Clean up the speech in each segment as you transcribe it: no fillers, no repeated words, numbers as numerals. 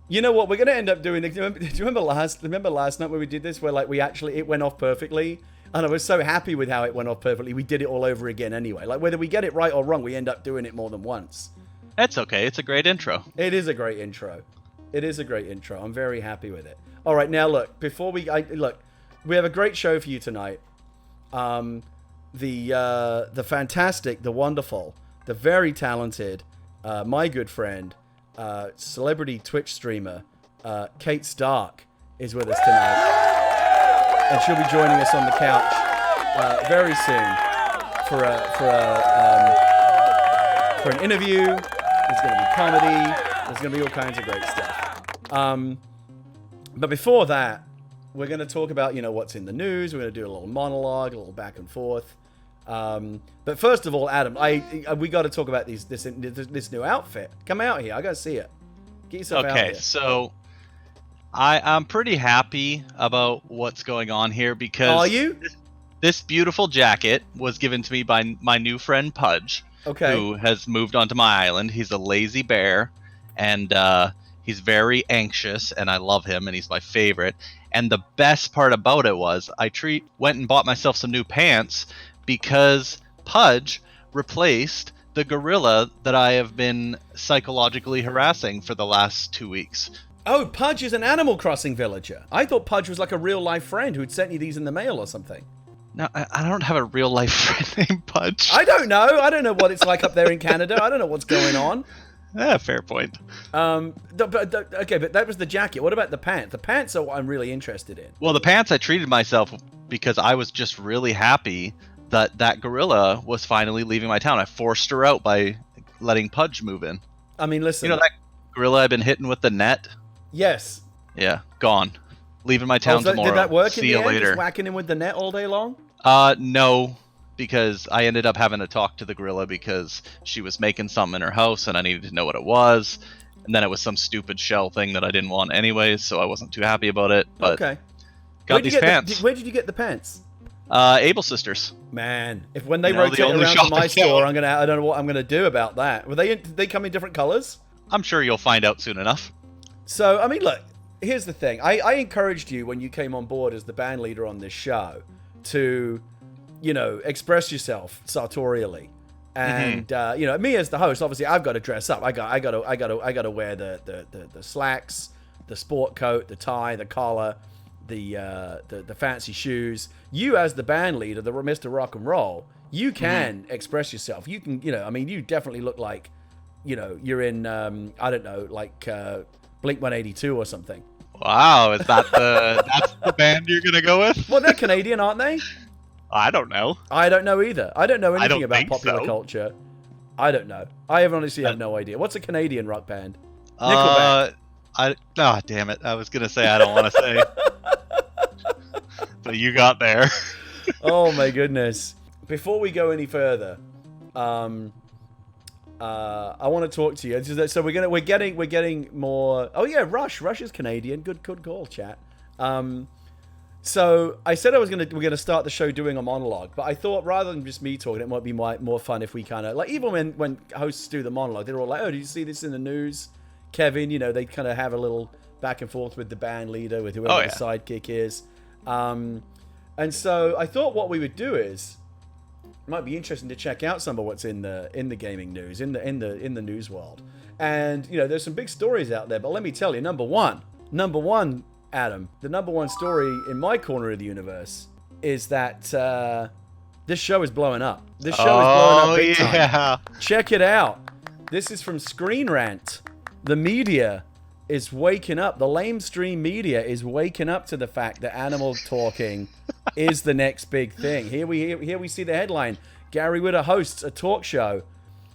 You know what? We're going to end up doing. Do you remember last night when we did this, where like it went off perfectly, and I was so happy with how it went off perfectly. We did it all over again anyway. Like whether we get it right or wrong, we end up doing it more than once. That's okay. It's a great intro. It is a great intro. It is a great intro. I'm very happy with it. All right, now look. Before we look, we have a great show for you tonight. The fantastic, the wonderful, the very talented, my good friend, celebrity Twitch streamer, Kate Stark is with us tonight, and she'll be joining us on the couch very soon for an interview. There's going to be comedy. There's going to be all kinds of great stuff. But before that, we're going to talk about what's in the news. We're going to do a little monologue, a little back and forth. But first of all, Adam, we got to talk about this new outfit. Come out here. I got to see it. Get yourself out here. Okay, so I'm pretty happy about what's going on here because are you? This beautiful jacket was given to me by my new friend Pudge, who has moved onto my island. He's a lazy bear, and he's very anxious, and I love him, and he's my favorite. And the best part about it was I went and bought myself some new pants because Pudge replaced the gorilla that I have been psychologically harassing for the last 2 weeks. Oh, Pudge is an Animal Crossing villager. I thought Pudge was like a real-life friend who'd sent you these in the mail or something. No, I don't have a real-life friend named Pudge. I don't know. I don't know what it's like up there in Canada. I don't know what's going on. Yeah, fair point. Okay, but that was the jacket. What about the pants? The pants are what I'm really interested in. Well, the pants, I treated myself because I was just really happy that gorilla was finally leaving my town. I forced her out by letting Pudge move in. I mean, listen. You know that gorilla I've been hitting with the net? Yes. Yeah, gone. Leaving my town tomorrow. Did that work See in the you end? later. Just whacking him with the net all day long? No, because I ended up having to talk to the gorilla because she was making something in her house and I needed to know what it was. And then it was some stupid shell thing that I didn't want anyways, so I wasn't too happy about it. But okay. Got these pants. Where did you get the pants? Able Sisters. Man, when they rotate around to my store, I don't know what I'm gonna do about that. Did they come in different colors? I'm sure you'll find out soon enough. So, I mean, look, here's the thing. I encouraged you when you came on board as the band leader on this show to, express yourself sartorially. And me as the host, obviously, I've got to dress up. I got to wear the slacks, the sport coat, the tie, the collar, the fancy shoes. You as the band leader, the Mr. Rock and Roll, you can express yourself. You can, you definitely look like, you're in, I don't know, like Blink 182 or something. Wow, is that that's the band you're gonna go with? Well, they're Canadian, aren't they? I don't know. I don't know either. I don't know anything about think popular so. culture. I don't know. I honestly have no idea. What's a Canadian rock band? Nickelback. Damn it. I was going to say I don't want to say. But you got there. Oh my goodness. Before we go any further, I want to talk to you. So we're getting more. Oh yeah, Rush is Canadian. Good call, chat. So I said we're gonna start the show doing a monologue, but I thought rather than just me talking, it might be more fun if we kind of like, even when hosts do the monologue, they're all like, "Oh, did you see this in the news, Kevin?" They kind of have a little back and forth with the band leader, with whoever the sidekick is. And so I thought what we would do is, it might be interesting to check out some of what's in the gaming news, in the news world. And there's some big stories out there, but let me tell you, number one, Adam, the number one story in my corner of the universe is that this show is blowing up. This show is blowing up big time. Check it out. This is from Screen Rant. The media is waking up. The lamestream media is waking up to the fact that animal talking is the next big thing. Here we see the headline: Gary Whitta hosts a talk show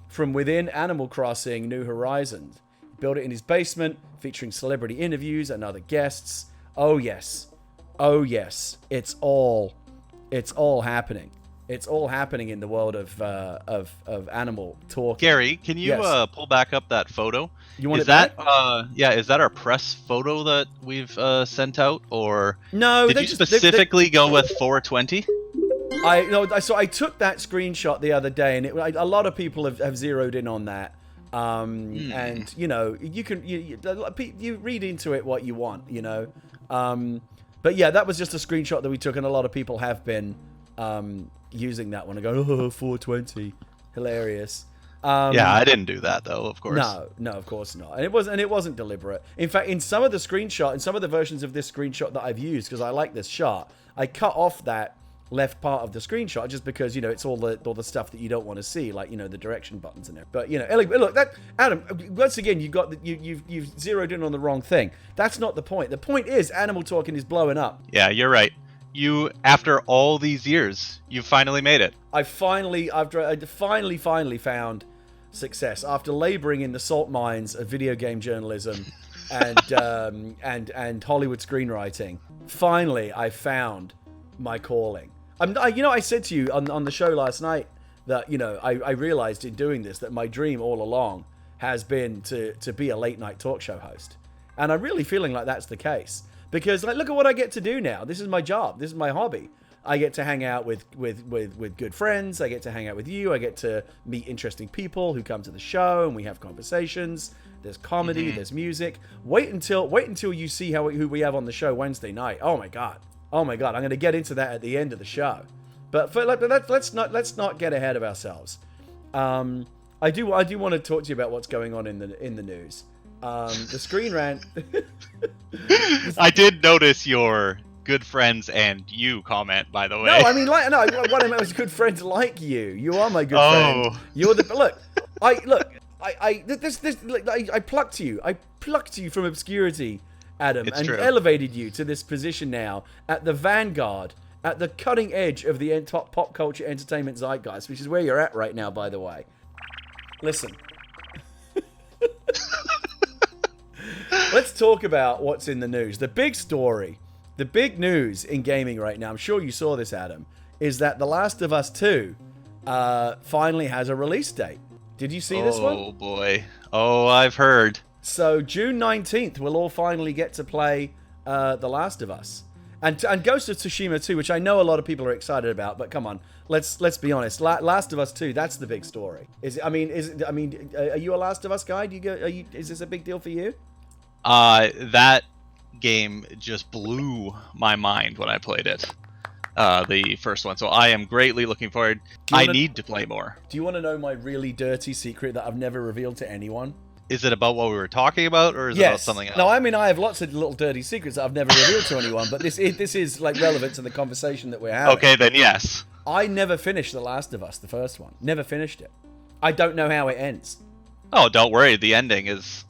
from within Animal Crossing New Horizons. Built it in his basement, featuring celebrity interviews and other guests. Oh yes, it's all happening. It's all happening in the world of animal talk. Gary, can you pull back up that photo? You want is that is that our press photo that we've sent out, or no? Did you specifically go with 420? So I took that screenshot the other day, and a lot of people have zeroed in on that. And you can you read into it what you want, but yeah, that was just a screenshot that we took, and a lot of people have been using that one and go, oh, 420, hilarious. Yeah, I didn't do that though, of course. No, of course not. And it wasn't deliberate. In fact, in some of the versions of this screenshot that I've used, because I like this shot, I cut off that left part of the screenshot just because it's all the stuff that you don't want to see, like the direction buttons and everything. But look, that Adam, once again you've zeroed in on the wrong thing. That's not the point. The point is Animal Talking is blowing up. Yeah, you're right. You, after all these years, you finally made it. I finally found success after laboring in the salt mines of video game journalism and Hollywood screenwriting. Finally, I found my calling. I said to you on the show last night that I realized in doing this that my dream all along has been to be a late night talk show host, and I'm really feeling like that's the case because look at what I get to do now. This is my job. This is my hobby. I get to hang out with good friends. I get to hang out with you. I get to meet interesting people who come to the show and we have conversations. There's comedy. There's music. Wait until you see who we have on the show Wednesday night. Oh my god. I'm going to get into that at the end of the show. But let's not get ahead of ourselves. I do want to talk to you about what's going on in the news. The Screen Rant. I did notice your good friends and you comment, by the way. No, I mean, what I meant was good friends like you. You are my good friend. You're the look. I plucked you. I plucked you from obscurity, Adam, it's and true. Elevated you to this position now at the vanguard, at the cutting edge of the top pop culture entertainment zeitgeist, which is where you're at right now, by the way. Listen. Let's talk about what's in the news. The big story, the big news in gaming right now, I'm sure you saw this, Adam, is that The Last of Us 2 finally has a release date. Did you see this one? Oh, boy. Oh, I've heard. So June 19th, we'll all finally get to play The Last of Us. And Ghost of Tsushima 2, which I know a lot of people are excited about, but come on, let's be honest. Last of Us 2, that's the big story. Are you a Last of Us guy? Is this a big deal for you? That game just blew my mind when I played it. The first one. So I am greatly looking forward. I need to play more. Do you want to know my really dirty secret that I've never revealed to anyone? Is it about what we were talking about, or is it about something else? No, I mean, I have lots of little dirty secrets that I've never revealed to anyone, but this is like relevant to the conversation that we're having. Okay, then yes. I never finished The Last of Us, the first one. Never finished it. I don't know how it ends. Oh, don't worry. The ending is,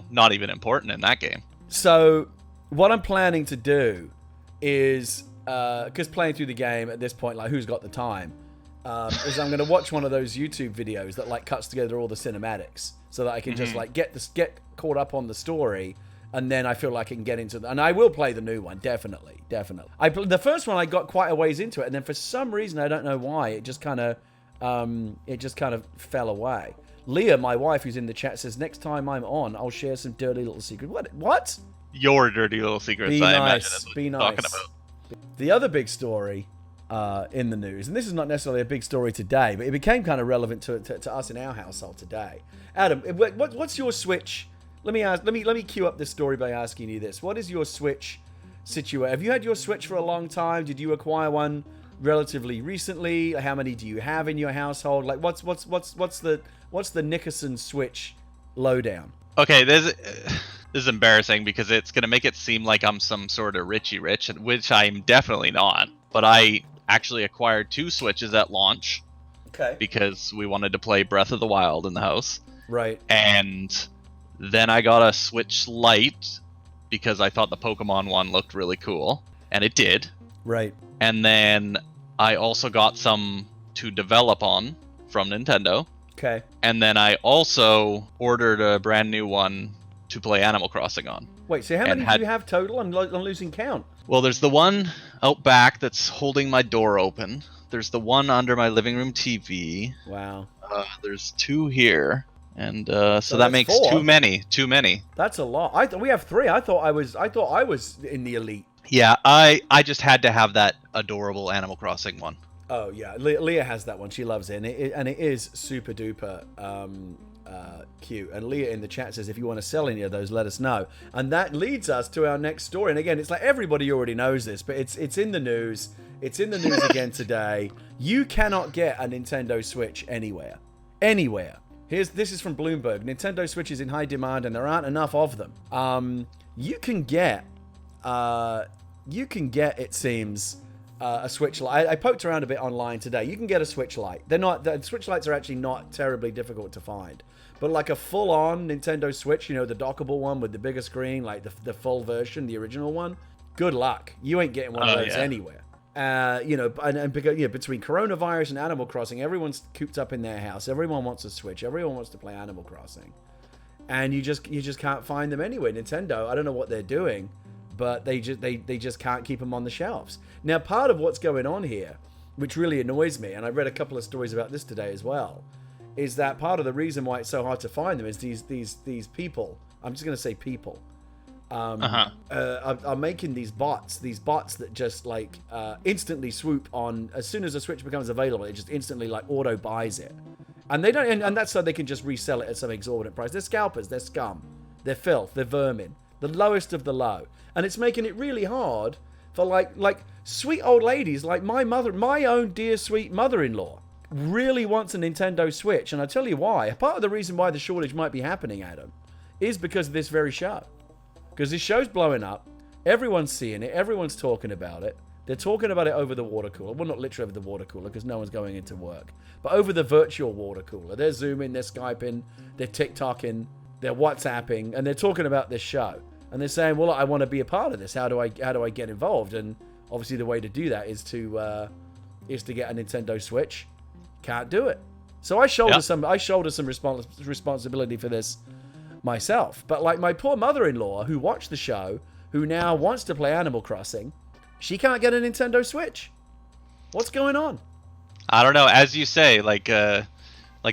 not even important in that game. So, what I'm planning to do is, because playing through the game at this point, like, who's got the time, is I'm going to watch one of those YouTube videos that, like, cuts together all the cinematics so that I can just, like, get caught up on the story, and then I feel like I can get into and I will play the new one, definitely. The first one, I got quite a ways into it, and then for some reason, I don't know why, it just kind of fell away. Leah, my wife, who's in the chat, says, next time I'm on, I'll share some dirty little secrets. What? Your dirty little secrets, Be I nice. imagine is what Be you're nice. talking about. The other big story in the news, and this is not necessarily a big story today, but it became kind of relevant to us in our household today. Adam, what's your Switch? Let me cue up this story by asking you this. What is your Switch situation? Have you had your Switch for a long time? Did you acquire one relatively recently? How many do you have in your household? Like, what's the Nickerson Switch lowdown? Okay, this is embarrassing because it's gonna make it seem like I'm some sort of Richie Rich, which I'm definitely not. But I actually acquired 2 Switches at launch. Okay. Because we wanted to play Breath of the Wild in the house. Right. And then I got a Switch Lite because I thought the Pokemon one looked really cool, and it did. Right. And then I also got some to develop on from Nintendo. Okay. And then I also ordered a brand new one to play Animal Crossing on. Wait, so how many do you have total? I'm losing count. Well, there's the one out back that's holding my door open. There's the one under my living room TV. Wow. There's 2 here. And so that makes 4. too many. That's a lot. I thought we have 3. I thought I was in the elite. Yeah, I just had to have that adorable Animal Crossing one. Oh yeah, Leah has that one. She loves it, and it is super duper cute. And Leah in the chat says, if you want to sell any of those, let us know. And that leads us to our next story. And again, it's like everybody already knows this, but it's in the news. It's in the news again today. You cannot get a Nintendo Switch anywhere. Anywhere. This is from Bloomberg. Nintendo Switch is in high demand, and there aren't enough of them. You can get, it seems, a Switch Lite. I poked around a bit online today. You can get a Switch Lite. The Switch Lites are actually not terribly difficult to find. But like a full-on Nintendo Switch, you know, the dockable one with the bigger screen, like the full version, the original one, good luck. You ain't getting one of those anywhere. You know, and because, between coronavirus and Animal Crossing, everyone's cooped up in their house. Everyone wants a Switch. Everyone wants to play Animal Crossing. And you just can't find them anywhere. Nintendo, I don't know what they're doing, but they just can't keep them on the shelves. Now, part of what's going on here, which really annoys me, and I read a couple of stories about this today as well, is that part of the reason why it's so hard to find them is these people. I'm just going to say people. Are making these bots that just like instantly swoop on as soon as a Switch becomes available. It just instantly like auto buys it, and they don't, and that's so they can just resell it at some exorbitant price. They're scalpers, they're scum, they're filth, they're vermin, the lowest of the low, and it's making it really hard for like sweet old ladies like my own dear sweet mother-in-law really wants a Nintendo Switch, and I tell you why. Part of the reason why the shortage might be happening, Adam, is because of this very show. Because this show's blowing up, everyone's seeing it, everyone's talking about it. They're talking about it over the water cooler. Well, not literally over the water cooler, because no one's going into work. But over the virtual water cooler. They're Zooming, they're Skyping, they're TikToking, they're WhatsApping, and they're talking about this show. And they're saying, well, I want to be a part of this. How do I get involved? And obviously the way to do that is to get a Nintendo Switch. Can't do it. So I shoulder some responsibility for this myself. But like my poor mother-in-law who watched the show, who now wants to play Animal Crossing, she can't get a Nintendo Switch. What's going on? I don't know. As you say, like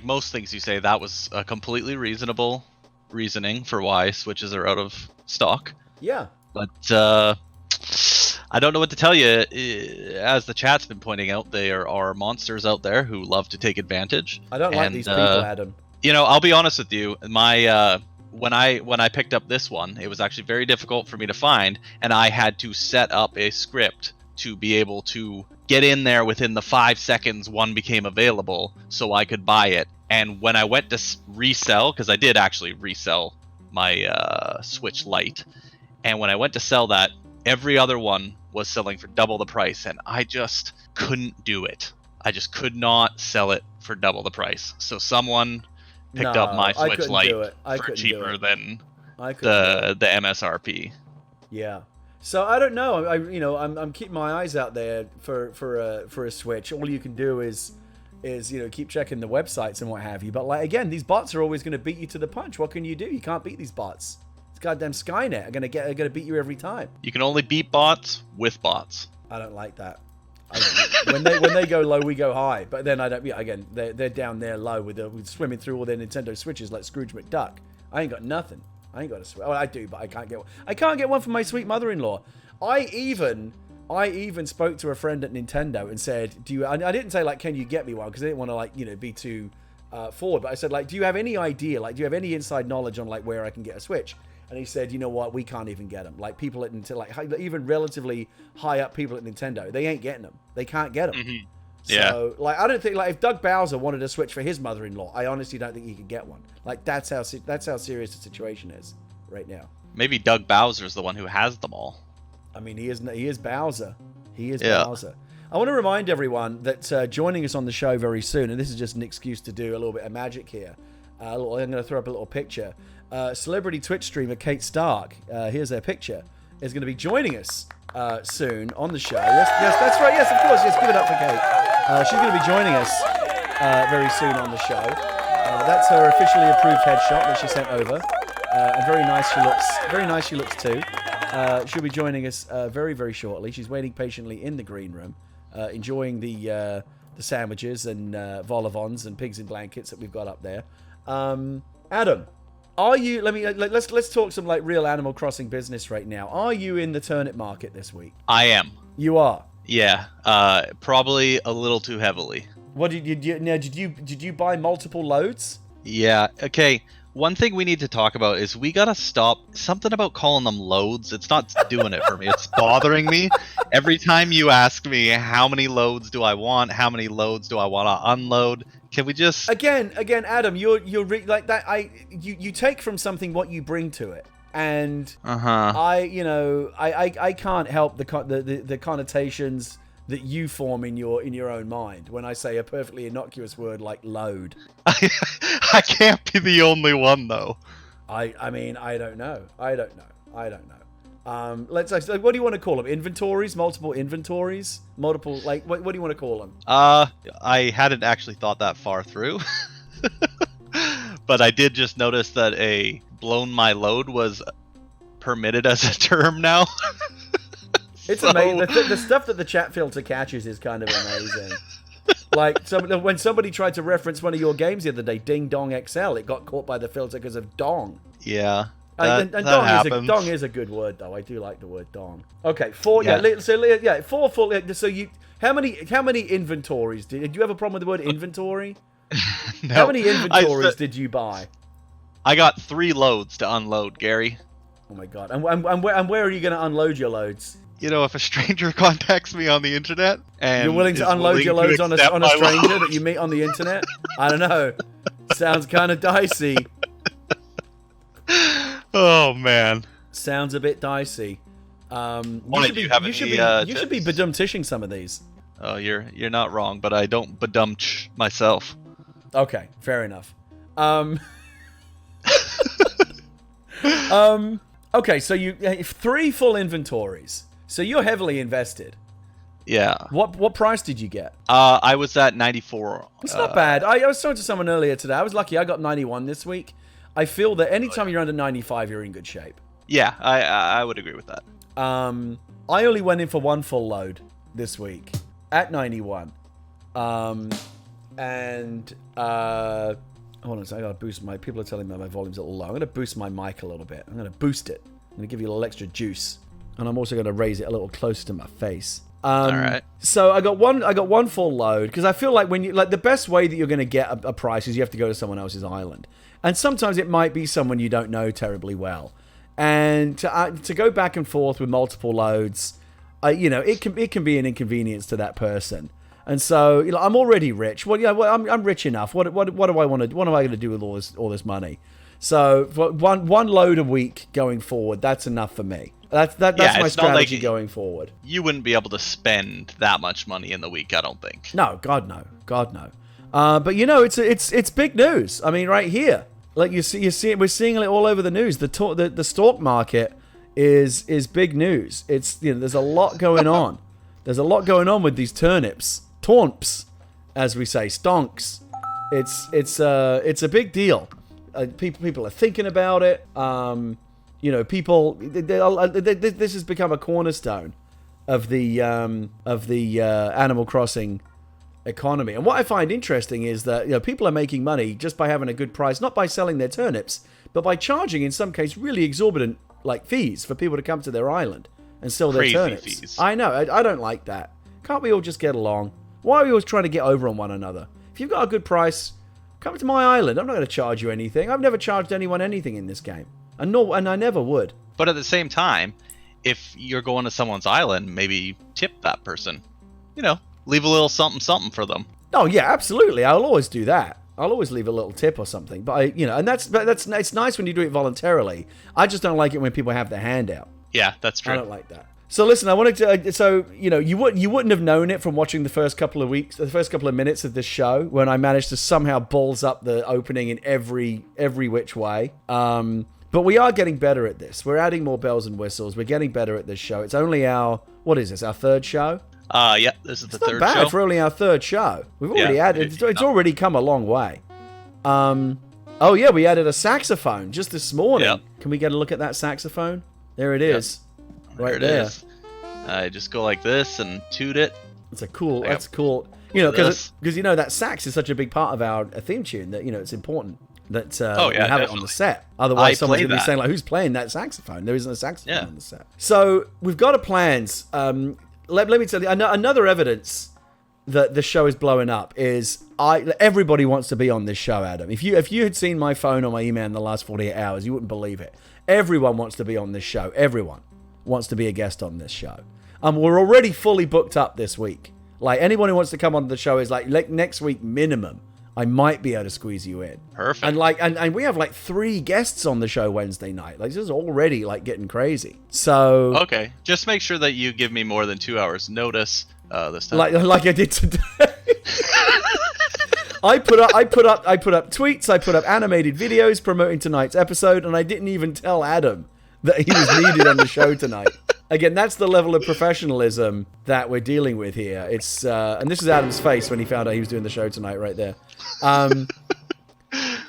most things you say, that was a completely reasonable reasoning for why Switches are out of stock. Yeah. But I don't know what to tell you. As the chat's been pointing out, there are monsters out there who love to take advantage. I don't like these people, Adam. You know, I'll be honest with you. My when I picked up this one, it was actually very difficult for me to find, and I had to set up a script to be able to get in there within the 5 seconds one became available so I could buy it. And when I went to resell, because I did actually resell my Switch Lite, and when I went to sell that, every other one was selling for double the price, and I just couldn't do it. I just could not sell it for double the price. So someone picked up my Switch Lite for cheaper than the MSRP. Yeah. So I don't know. I'm keeping my eyes out there for a Switch. All you can do is keep checking the websites and what have you. But like again, these bots are always going to beat you to the punch. What can you do? You can't beat these bots. It's goddamn Skynet are gonna beat you every time. You can only beat bots with bots. I don't like that. When they go low, we go high. But then I don't. Yeah, again, they're down there low with swimming through all their Nintendo Switches like Scrooge McDuck. I ain't got nothing. I ain't got a Switch. Oh, I do, but I can't get one. I can't get one for my sweet mother-in-law. I even spoke to a friend at Nintendo and said, "Do you?" I didn't say like, "Can you get me one?" Because I didn't want to be too forward. But I said like, "Do you have any idea? Like, do you have any inside knowledge on like where I can get a Switch?" And he said, "You know what? We can't even get them. Like people at Nintendo, like even relatively high up people at Nintendo, they ain't getting them. They can't get them." Mm-hmm. So, like, I don't think, like, if Doug Bowser wanted a Switch for his mother-in-law, I honestly don't think he could get one. Like, that's how serious the situation is right now. Maybe Doug Bowser's the one who has them all. I mean, he is Bowser. He is Bowser. I want to remind everyone that joining us on the show very soon, and this is just an excuse to do a little bit of magic here. I'm going to throw up a little picture. Celebrity Twitch streamer Kate Stark, here's her picture, is going to be joining us soon on the show. Yes, that's right. Yes, of course. Yes, give it up for Kate. She's going to be joining us very soon on the show. That's her officially approved headshot that she sent over, and very nice she looks. Very nice she looks too. She'll be joining us very, very shortly. She's waiting patiently in the green room, enjoying the sandwiches and vol-au-vents and pigs in blankets that we've got up there. Adam, are you? Let's talk some like real Animal Crossing business right now. Are you in the turnip market this week? I am. You are. Yeah, probably a little too heavily. What did you buy multiple loads? Yeah. Okay. One thing we need to talk about is we gotta stop something about calling them loads. It's not doing it for me. It's bothering me. Every time you ask me how many loads do I want, how many loads do I want to unload, can we just again, Adam? You're like that. You take from something what you bring to it, and I can't help the connotations that you form in your own mind when I say a perfectly innocuous word like load. I can't be the only one though. I mean, I don't know. Let's say, what do you want to call them? Inventories? Multiple inventories? Multiple, like, what do you want to call them? I hadn't actually thought that far through. But I did just notice that a blown my load was permitted as a term now. It's amazing. The stuff that the chat filter catches is kind of amazing. Like, when somebody tried to reference one of your games the other day, Ding Dong XL, it got caught by the filter because of dong. Yeah. And dong is a good word, though. I do like the word dong. Okay, four full. So how many inventories did you have a problem with the word inventory? No, how many inventories did you buy? I got 3 loads to unload, Gary. Oh my god! And where are you going to unload your loads? You know, if a stranger contacts me on the internet and you're willing to unload your loads on a stranger that you meet on the internet, I don't know. Sounds kind of dicey. Oh man, sounds a bit dicey. You should be badum-tishing some of these. Oh, you're not wrong, but I don't badum-tsh myself. Okay, fair enough. Okay, so you have 3 full inventories. So you're heavily invested. Yeah. What price did you get? I was at 94. It's not bad. I was talking to someone earlier today. I was lucky. I got 91 this week. I feel that anytime you're under 95, you're in good shape. Yeah, I would agree with that. I only went in for 1 full load this week at 91. Hold on a second. I gotta boost my. People are telling me my volume's a little low. I'm gonna boost my mic a little bit. I'm gonna boost it. I'm gonna give you a little extra juice, and I'm also gonna raise it a little closer to my face. All right. So I got one full load because I feel like when you the best way that you're gonna get a price is you have to go to someone else's island, and sometimes it might be someone you don't know terribly well, and to go back and forth with multiple loads, it can be an inconvenience to that person. And so, I'm already rich. I'm rich enough. What do I want to? What am I going to do with all this money? So, for one load a week going forward, that's enough for me. That's my strategy going forward. You wouldn't be able to spend that much money in the week, I don't think. No, God no. But it's big news. I mean, right here, like we're seeing it all over the news. The stock market is big news. It's there's a lot going on. There's a lot going on with these turnips. Tornps, as we say, stonks. It's a big deal. People are thinking about it. People. This has become a cornerstone of the Animal Crossing economy. And what I find interesting is that people are making money just by having a good price, not by selling their turnips, but by charging in some case really exorbitant fees for people to come to their island and sell their turnips. Fees. I know. I don't like that. Can't we all just get along? Why are we always trying to get over on one another? If you've got a good price, come to my island. I'm not going to charge you anything. I've never charged anyone anything in this game. And I never would. But at the same time, if you're going to someone's island, maybe tip that person. Leave a little something for them. Oh, yeah, absolutely. I'll always do that. I'll always leave a little tip or something. But, it's nice when you do it voluntarily. I just don't like it when people have their hand out. Yeah, that's true. I don't like that. So listen, I wanted to. You wouldn't have known it from watching the first couple of minutes of this show when I managed to somehow balls up the opening in every which way. But we are getting better at this. We're adding more bells and whistles. We're getting better at this show. It's only our 3rd show. Yeah, this is the 3rd show. It's not bad for only our 3rd show. We've already added. It's already come a long way. Oh yeah, we added a saxophone just this morning. Yep. Can we get a look at that saxophone? There it is. Yep. Right there. I just go like this and toot it. That's cool. Because that sax is such a big part of our theme tune that it's important that we have definitely. It on the set. Otherwise, someone's going to be saying who's playing that saxophone? There isn't a saxophone on the set. So we've got plans. Let me tell you another evidence that the show is blowing up is everybody wants to be on this show, Adam. If you had seen my phone or my email in the last 48 hours, you wouldn't believe it. Everyone wants to be on this show. Everyone wants to be a guest on this show. We're already fully booked up this week. Like, anyone who wants to come on the show is like next week minimum. I might be able to squeeze you in. Perfect. And we have like 3 guests on the show Wednesday night. Like, this is already like getting crazy. So okay, just make sure that you give me more than 2 hours notice this time. Like I did today. I put up tweets. I put up animated videos promoting tonight's episode, and I didn't even tell Adam that he was needed on the show tonight. Again, that's the level of professionalism that we're dealing with here. It's and this is Adam's face when he found out he was doing the show tonight, right there.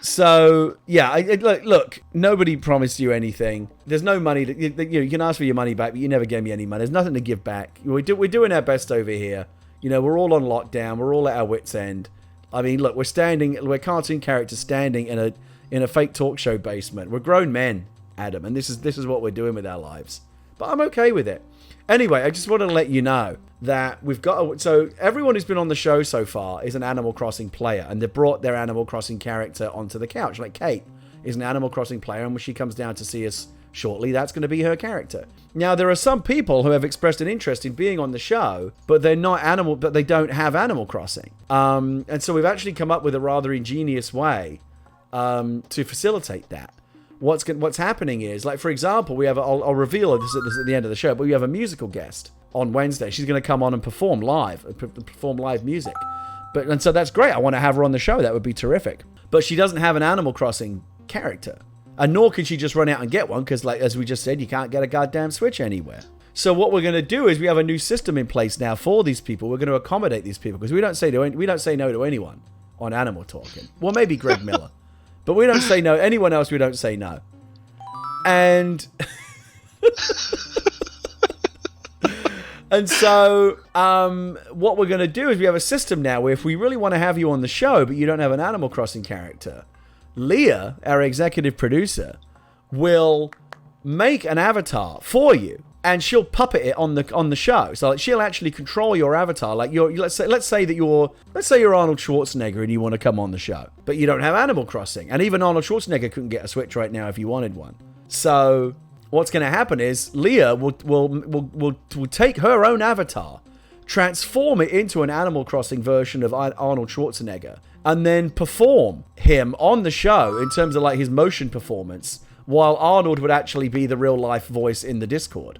So yeah, look, nobody promised you anything. There's no money. You can ask for your money back, but you never gave me any money. There's nothing to give back. We're doing our best over here. We're all on lockdown. We're all at our wits' end. I mean, look, we're cartoon characters standing in a fake talk show basement. We're grown men, Adam, and this is what we're doing with our lives. But I'm okay with it. Anyway, I just want to let you know that we've got... So everyone who's been on the show so far is an Animal Crossing player, and they've brought their Animal Crossing character onto the couch. Like Kate is an Animal Crossing player, and when she comes down to see us shortly, that's going to be her character. Now, there are some people who have expressed an interest in being on the show, but they don't have Animal Crossing. And so we've actually come up with a rather ingenious way to facilitate that. What's happening is, like, for example, we have I'll reveal this at the end of the show, but we have a musical guest on Wednesday. She's going to come on and perform live music. And so that's great. I want to have her on the show. That would be terrific. But she doesn't have an Animal Crossing character. And nor can she just run out and get one, because, like, as we just said, you can't get a goddamn Switch anywhere. So what we're going to do is we have a new system in place now for these people. We're going to accommodate these people, because we don't say no to anyone on Animal Talking. Well, maybe Greg Miller. But we don't say no. Anyone else, we don't say no. And and so what we're going to do is we have a system now where if we really want to have you on the show, but you don't have an Animal Crossing character, Leah, our executive producer, will make an avatar for you, and she'll puppet it on the show. So, like, she'll actually control your avatar. Like, let's say you're Arnold Schwarzenegger and you want to come on the show, but you don't have Animal Crossing, and even Arnold Schwarzenegger couldn't get a Switch right now if you wanted one. So what's going to happen is Leah will take her own avatar, transform it into an Animal Crossing version of Arnold Schwarzenegger, and then perform him on the show in terms of, like, his motion performance, while Arnold would actually be the real life voice in the Discord.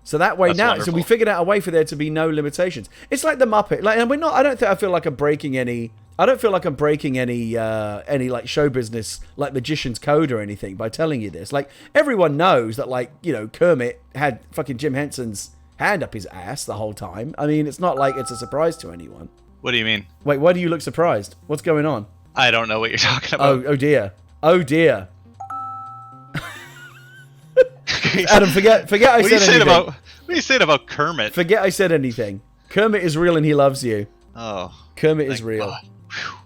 So that way, so we figured out a way for there to be no limitations. It's like the Muppet. Like, and we're not. I feel like I'm breaking any like show business, like magician's code or anything by telling you this. Like, everyone knows that, like, Kermit had fucking Jim Henson's hand up his ass the whole time. I mean, it's not like it's a surprise to anyone. What do you mean? Wait, why do you look surprised? What's going on? I don't know what you're talking about. Oh dear. Adam, forget I said anything. What are you saying about Kermit? Forget I said anything. Kermit is real and he loves you. Oh. Kermit is real.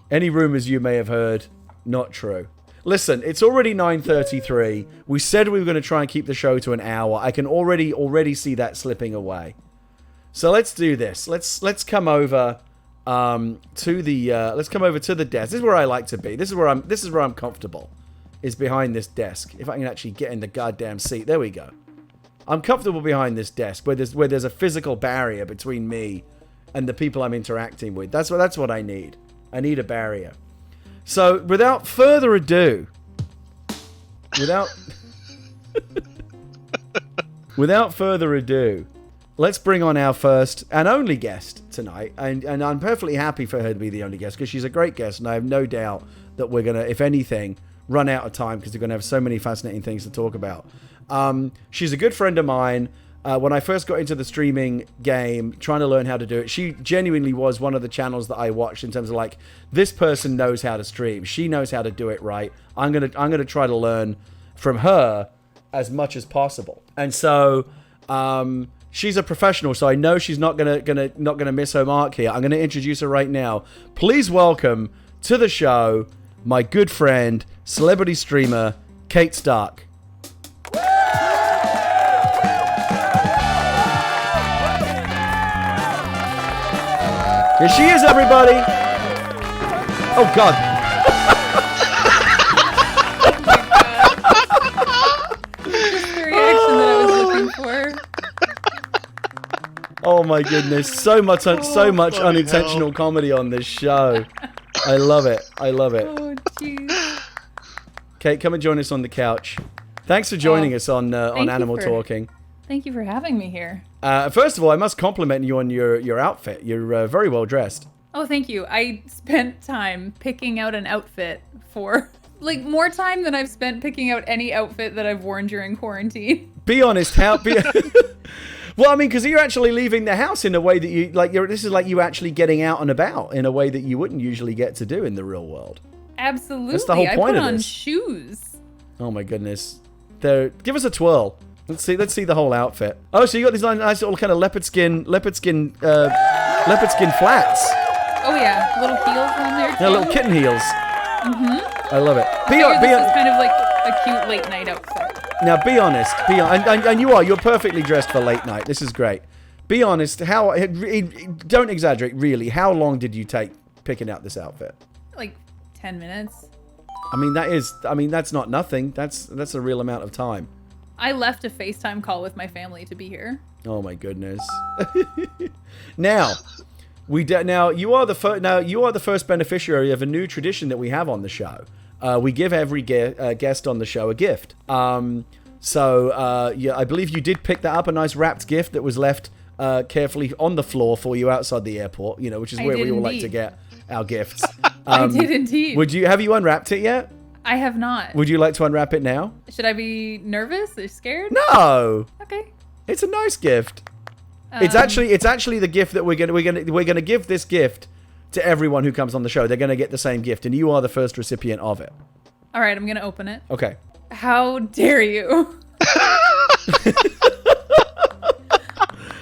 Any rumors you may have heard, not true. Listen, it's already 9:33. We said we were going to try and keep the show to an hour. I can already see that slipping away. So let's do this. Let's come over to the desk. This is where I like to be. This is where I'm comfortable. Is behind this desk. If I can actually get in the goddamn seat. There we go. I'm comfortable behind this desk where there's a physical barrier between me and the people I'm interacting with. That's what I need. I need a barrier. So without further ado, let's bring on our first and only guest tonight. And I'm perfectly happy for her to be the only guest, because she's a great guest, and I have no doubt that we're gonna, if anything, run out of time, because we're going to have so many fascinating things to talk about. She's a good friend of mine. When I first got into the streaming game, trying to learn how to do it, she genuinely was one of the channels that I watched in terms of, like, this person knows how to stream. She knows how to do it right. I'm gonna try to learn from her as much as possible. And so she's a professional, so I know she's not gonna miss her mark here. I'm gonna introduce her right now. Please welcome to the show my good friend, celebrity streamer, Kate Stark. Here she is, everybody. Oh, God. Just the reaction that I was looking for. Oh, my goodness. So much unintentional comedy on this show. I love it. I love it. Oh, jeez. Kate, come and join us on the couch. Thanks for joining us on Animal Talking. Thank you for having me here. First of all, I must compliment you on your outfit. You're very well dressed. Oh, thank you. I spent time picking out an outfit for, like, more time than I've spent picking out any outfit that I've worn during quarantine. Be honest, well, I mean, because you're actually leaving the house in a way that you, like, this is like you actually getting out and about in a way that you wouldn't usually get to do in the real world. Absolutely. That's the whole point I put of on this. shoes. Oh my goodness. Give us a twirl. Let's see the whole outfit. Oh, so you got these nice little kind of leopard skin flats. Oh yeah, little heels on there too. Yeah, little kitten heels. Mm-hmm. I love it. This is kind of like a cute late night outfit. Now, be honest. And you're perfectly dressed for late night. This is great. Be honest. Don't exaggerate. Really, how long did you take picking out this outfit? Like 10 minutes. That's not nothing. That's a real amount of time. I left a FaceTime call with my family to be here. Oh my goodness. Now, you are the first beneficiary of a new tradition that we have on the show. We give every guest on the show a gift. I believe you did pick that up, a nice wrapped gift that was left carefully on the floor for you outside the airport, which is where we all like to get our gifts. I did indeed. Have you unwrapped it yet? I have not. Would you like to unwrap it now? Should I be nervous or scared? No. Okay. It's a nice gift. It's actually the gift that we're gonna give this gift to everyone who comes on the show. They're gonna get the same gift, and you are the first recipient of it. All right, I'm gonna open it. Okay. How dare you?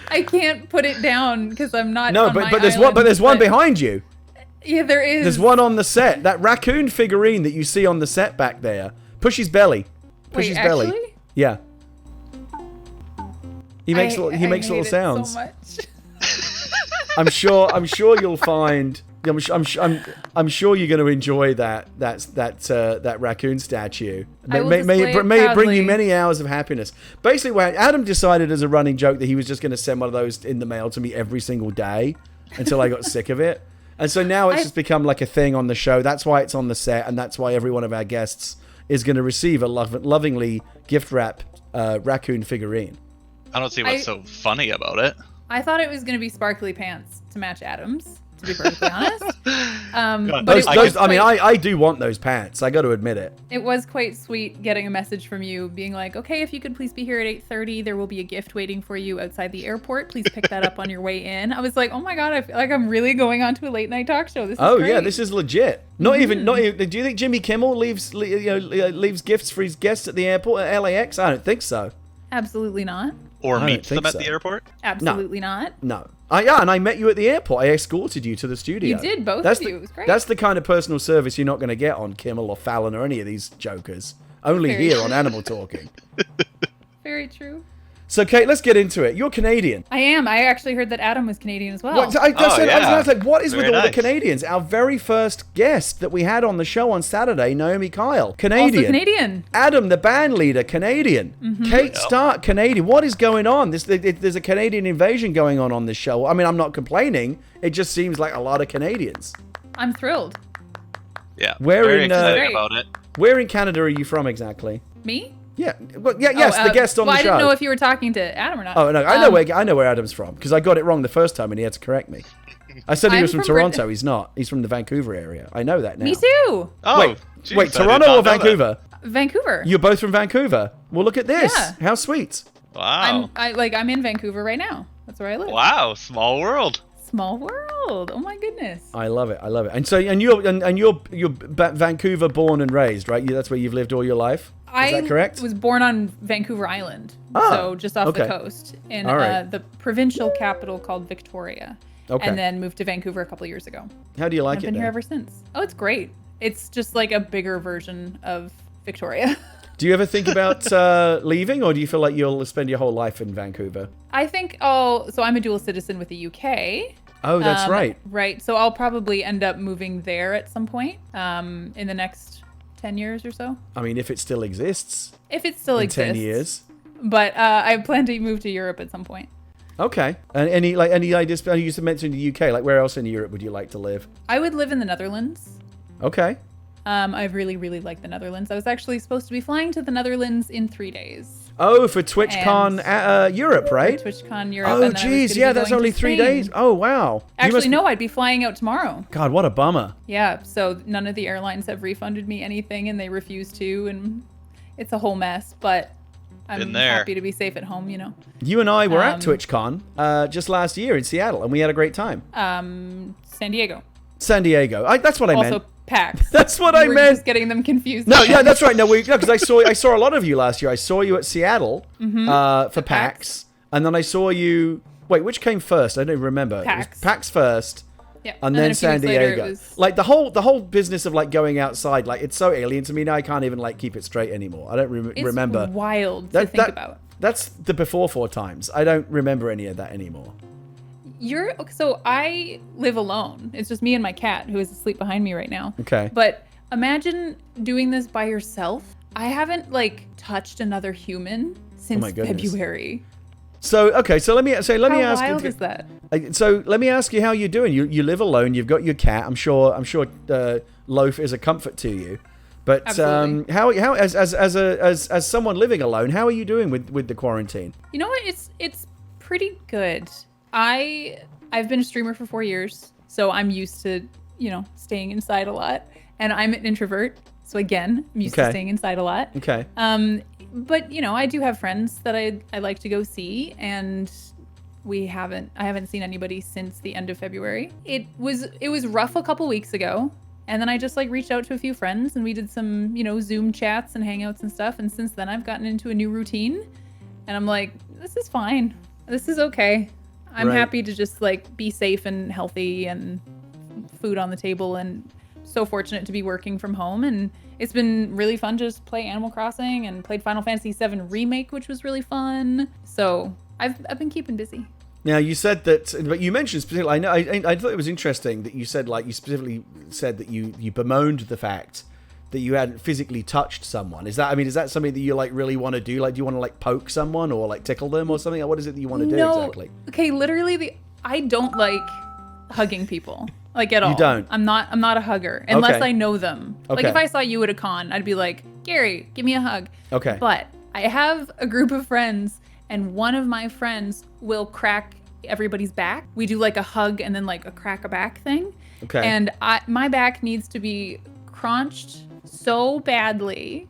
I can't put it down because I'm not. No, on my but there's island, one. But there's one behind you. Yeah, there is. There's one on the set. That raccoon figurine that you see on the set back there. Push his belly. Push his belly. Actually? Yeah. He makes little sounds. So much. I'm sure you'll find. I'm sure you're going to enjoy that raccoon statue. May it bring you many hours of happiness. Basically, what Adam decided as a running joke that he was just going to send one of those in the mail to me every single day until I got sick of it. And so now it's just become like a thing on the show. That's why it's on the set, and that's why every one of our guests is going to receive a lovingly gift wrap raccoon figurine. I don't see what's so funny about it. I thought it was going to be sparkly pants to match Adam's, to be perfectly honest. I do want those pants. I got to admit it. It was quite sweet getting a message from you being like, okay, if you could please be here at 8:30, there will be a gift waiting for you outside the airport. Please pick that up on your way in. I was like, oh my God, I feel like I'm really going on to a late night talk show. This is great. Yeah, this is legit. Not even. Do you think Jimmy Kimmel leaves gifts for his guests at the airport at LAX? I don't think so. Absolutely not. Or meets them at the airport? Absolutely not. No. And I met you at the airport. I escorted you to the studio. You did, both of you. It was great. That's the kind of personal service you're not going to get on Kimmel or Fallon or any of these jokers. Only Very here true. on Animal Talking. Very true. So, Kate, let's get into it. You're Canadian. I am. I actually heard that Adam was Canadian as well. I was like, what is with all the Canadians? Our very first guest that we had on the show on Saturday, Naomi Kyle, Canadian. Also Canadian. Adam, the band leader, Canadian. Mm-hmm. Kate Stark, Canadian. What is going on? There's a Canadian invasion going on this show. I mean, I'm not complaining. It just seems like a lot of Canadians. I'm thrilled. Yeah, very excited about it. Where in Canada are you from exactly? Me? Yeah. Well, yes, the guest on the show. I didn't know if you were talking to Adam or not. Oh no, I know where Adam's from because I got it wrong the first time and he had to correct me. I said he was from Toronto. He's not. He's from the Vancouver area. I know that now. Me too. Oh, wait, Toronto or Vancouver? Vancouver. You're both from Vancouver. Well, look at this. Yeah. How sweet. Wow. I'm in Vancouver right now. That's where I live. Wow, small world. Small world. Oh my goodness. I love it. And so you're Vancouver born and raised, right? That's where you've lived all your life. Is that correct? I was born on Vancouver Island, so just off the coast, in the provincial capital called Victoria, and then moved to Vancouver a couple years ago. How do you like it? I've been here ever since. Oh, it's great. It's just like a bigger version of Victoria. Do you ever think about leaving, or do you feel like you'll spend your whole life in Vancouver? I think, so I'm a dual citizen with the UK, Oh, that's right. Right. So I'll probably end up moving there at some point in the next 10 years or so. I mean, if it still exists. If it still exists. 10 years. But I plan to move to Europe at some point. Okay. And any ideas? You mentioned the UK. Like, where else in Europe would you like to live? I would live in the Netherlands. Okay. I really, really like the Netherlands. I was actually supposed to be flying to the Netherlands in 3 days. Oh, for TwitchCon Europe, right? For TwitchCon Europe. Oh, geez. Yeah, that's only 3 days. Oh, wow. Actually, no, I'd be flying out tomorrow. God, what a bummer. Yeah, so none of the airlines have refunded me anything, and they refuse to, and it's a whole mess, but I'm happy to be safe at home, you know. You and I were at TwitchCon just last year in Seattle, and we had a great time. San Diego. San Diego. That's what I meant. Also, PAX. That's what I meant. Just getting them confused. No, yeah, that's right. No, because I saw a lot of you last year. I saw you at Seattle for PAX, and then I saw you. Wait, which came first? I don't even remember. PAX. PAX first. Yeah. And then San Diego. Like the whole business of like going outside, like it's so alien to me now. I can't even like keep it straight anymore. I don't remember. It's wild to think about. That's the before 4 times. I don't remember any of that anymore. So I live alone. It's just me and my cat, who is asleep behind me right now. Okay. But imagine doing this by yourself. I haven't like touched another human since February. So let me ask. How wild is that? So let me ask you how you're doing. You live alone. You've got your cat. I'm sure Loaf is a comfort to you. But how as someone living alone, how are you doing with the quarantine? You know what? It's pretty good. I've been a streamer for 4 years, so I'm used to, staying inside a lot. And I'm an introvert, so again, I'm used to staying inside a lot. Okay. But I do have friends that I like to go see, and I haven't seen anybody since the end of February. It was rough a couple weeks ago, and then I just like reached out to a few friends, and we did some Zoom chats and hangouts and stuff. And since then, I've gotten into a new routine, and I'm like, this is fine, this is okay. I'm happy to just like be safe and healthy and food on the table, and so fortunate to be working from home. And it's been really fun to just play Animal Crossing, and played Final Fantasy VII Remake, which was really fun. So I've been keeping busy. Now you said that, but you mentioned specifically. I thought it was interesting that you said you specifically said that you bemoaned the fact that you hadn't physically touched someone. Is that something that you like really want to do? Like, do you want to like poke someone or like tickle them or something? What is it that you want to do exactly? Okay, literally, I don't like hugging people. Like at all. You don't? I'm not a hugger unless I know them. Okay. Like if I saw you at a con, I'd be like, Gary, give me a hug. Okay. But I have a group of friends, and one of my friends will crack everybody's back. We do like a hug and then like a crack a back thing. Okay. And my back needs to be crunched so badly.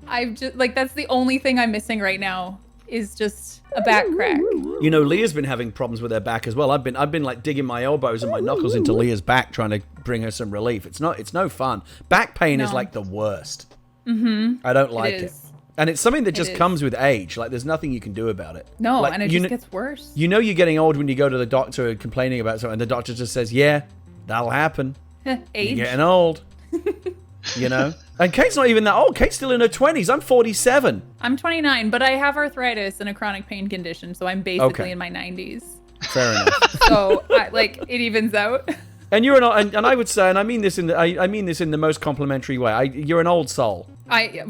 I've just like, that's the only thing I'm missing right now is just a back crack. Leah's been having problems with her back as well. I've been like digging my elbows and my knuckles into Leah's back trying to bring her some relief. It's no fun. Back pain is like the worst. Mm-hmm. I don't like it. And it's something that just comes with age. Like there's nothing you can do about it. No, like, and it just gets worse. You're getting old when you go to the doctor complaining about something, and the doctor just says, "Yeah, that'll happen. Age. You're getting old." And Kate's not even that old. Kate's still in her 20s. I'm 47. I'm 29, but I have arthritis and a chronic pain condition, so I'm basically in my 90s. Fair enough. So it evens out. And you're and I would say, and I mean this in the most complimentary way. You're an old soul.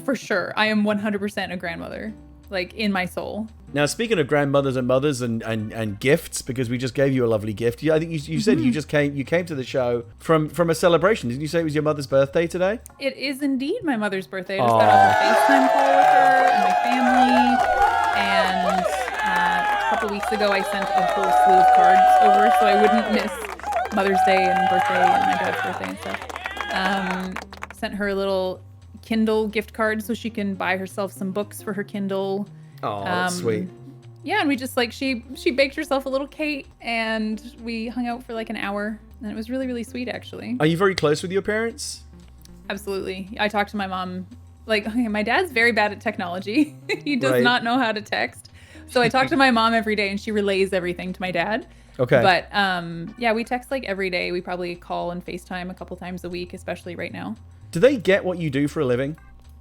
For sure. I am 100% a grandmother, like in my soul. Now, speaking of grandmothers and mothers and gifts, because we just gave you a lovely gift. I think you said you came to the show from a celebration. Didn't you say it was your mother's birthday today? It is indeed my mother's birthday. I just got off a FaceTime call with her and my family. And a couple weeks ago, I sent a whole slew of cards over so I wouldn't miss Mother's Day and birthday and my dad's birthday and stuff. Sent her a little Kindle gift card so she can buy herself some books for her Kindle. Oh, that's sweet. Yeah, and we just she baked herself a little cake, and we hung out for like an hour, and it was really, really sweet, actually. Are you very close with your parents? Absolutely. I talk to my mom. My dad's very bad at technology. He does not know how to text. So I talk to my mom every day, and she relays everything to my dad. Okay. But we text every day. We probably call and FaceTime a couple times a week, especially right now. Do they get what you do for a living?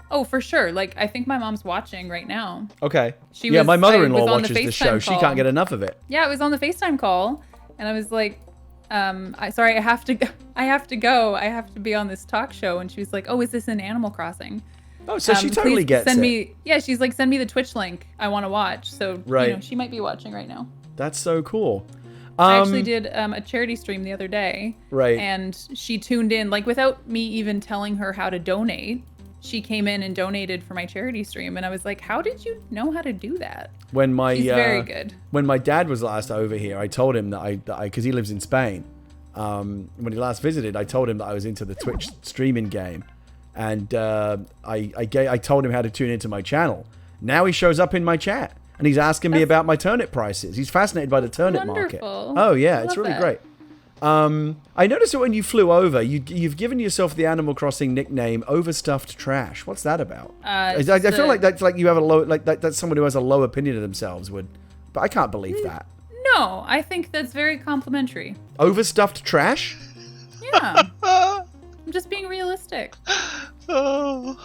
Oh, for sure. I think my mom's watching right now. Okay. My mother-in-law watches the show. She can't get enough of it. Yeah, it was on the FaceTime call, and I was like, I have to go. I have to be on this talk show. And she was like, oh, is this in Animal Crossing? Oh, so she totally gets send it. me. Yeah, she's like, send me the Twitch link. I want to watch. So right. She might be watching right now. That's so cool. I actually did a charity stream the other day. Right. And she tuned in, like, without me even telling her how to donate. She came in and donated for my charity stream, and I was like, how did you know how to do that? She's very good. When my dad was last over here, I told him that I because he lives in Spain. When he last visited, I told him that I was into the Twitch streaming game, and I told him how to tune into my channel. Now he shows up in my chat, and he's asking me about my turnip prices. He's fascinated by the turnip market. Oh yeah, it's really great. I noticed that when you flew over, you've given yourself the Animal Crossing nickname Overstuffed Trash. What's that about? I feel like that's like you have a low, like that's someone who has a low opinion of themselves would, but I can't believe that. No, I think that's very complimentary. Overstuffed Trash? Yeah. I'm just being realistic. Oh.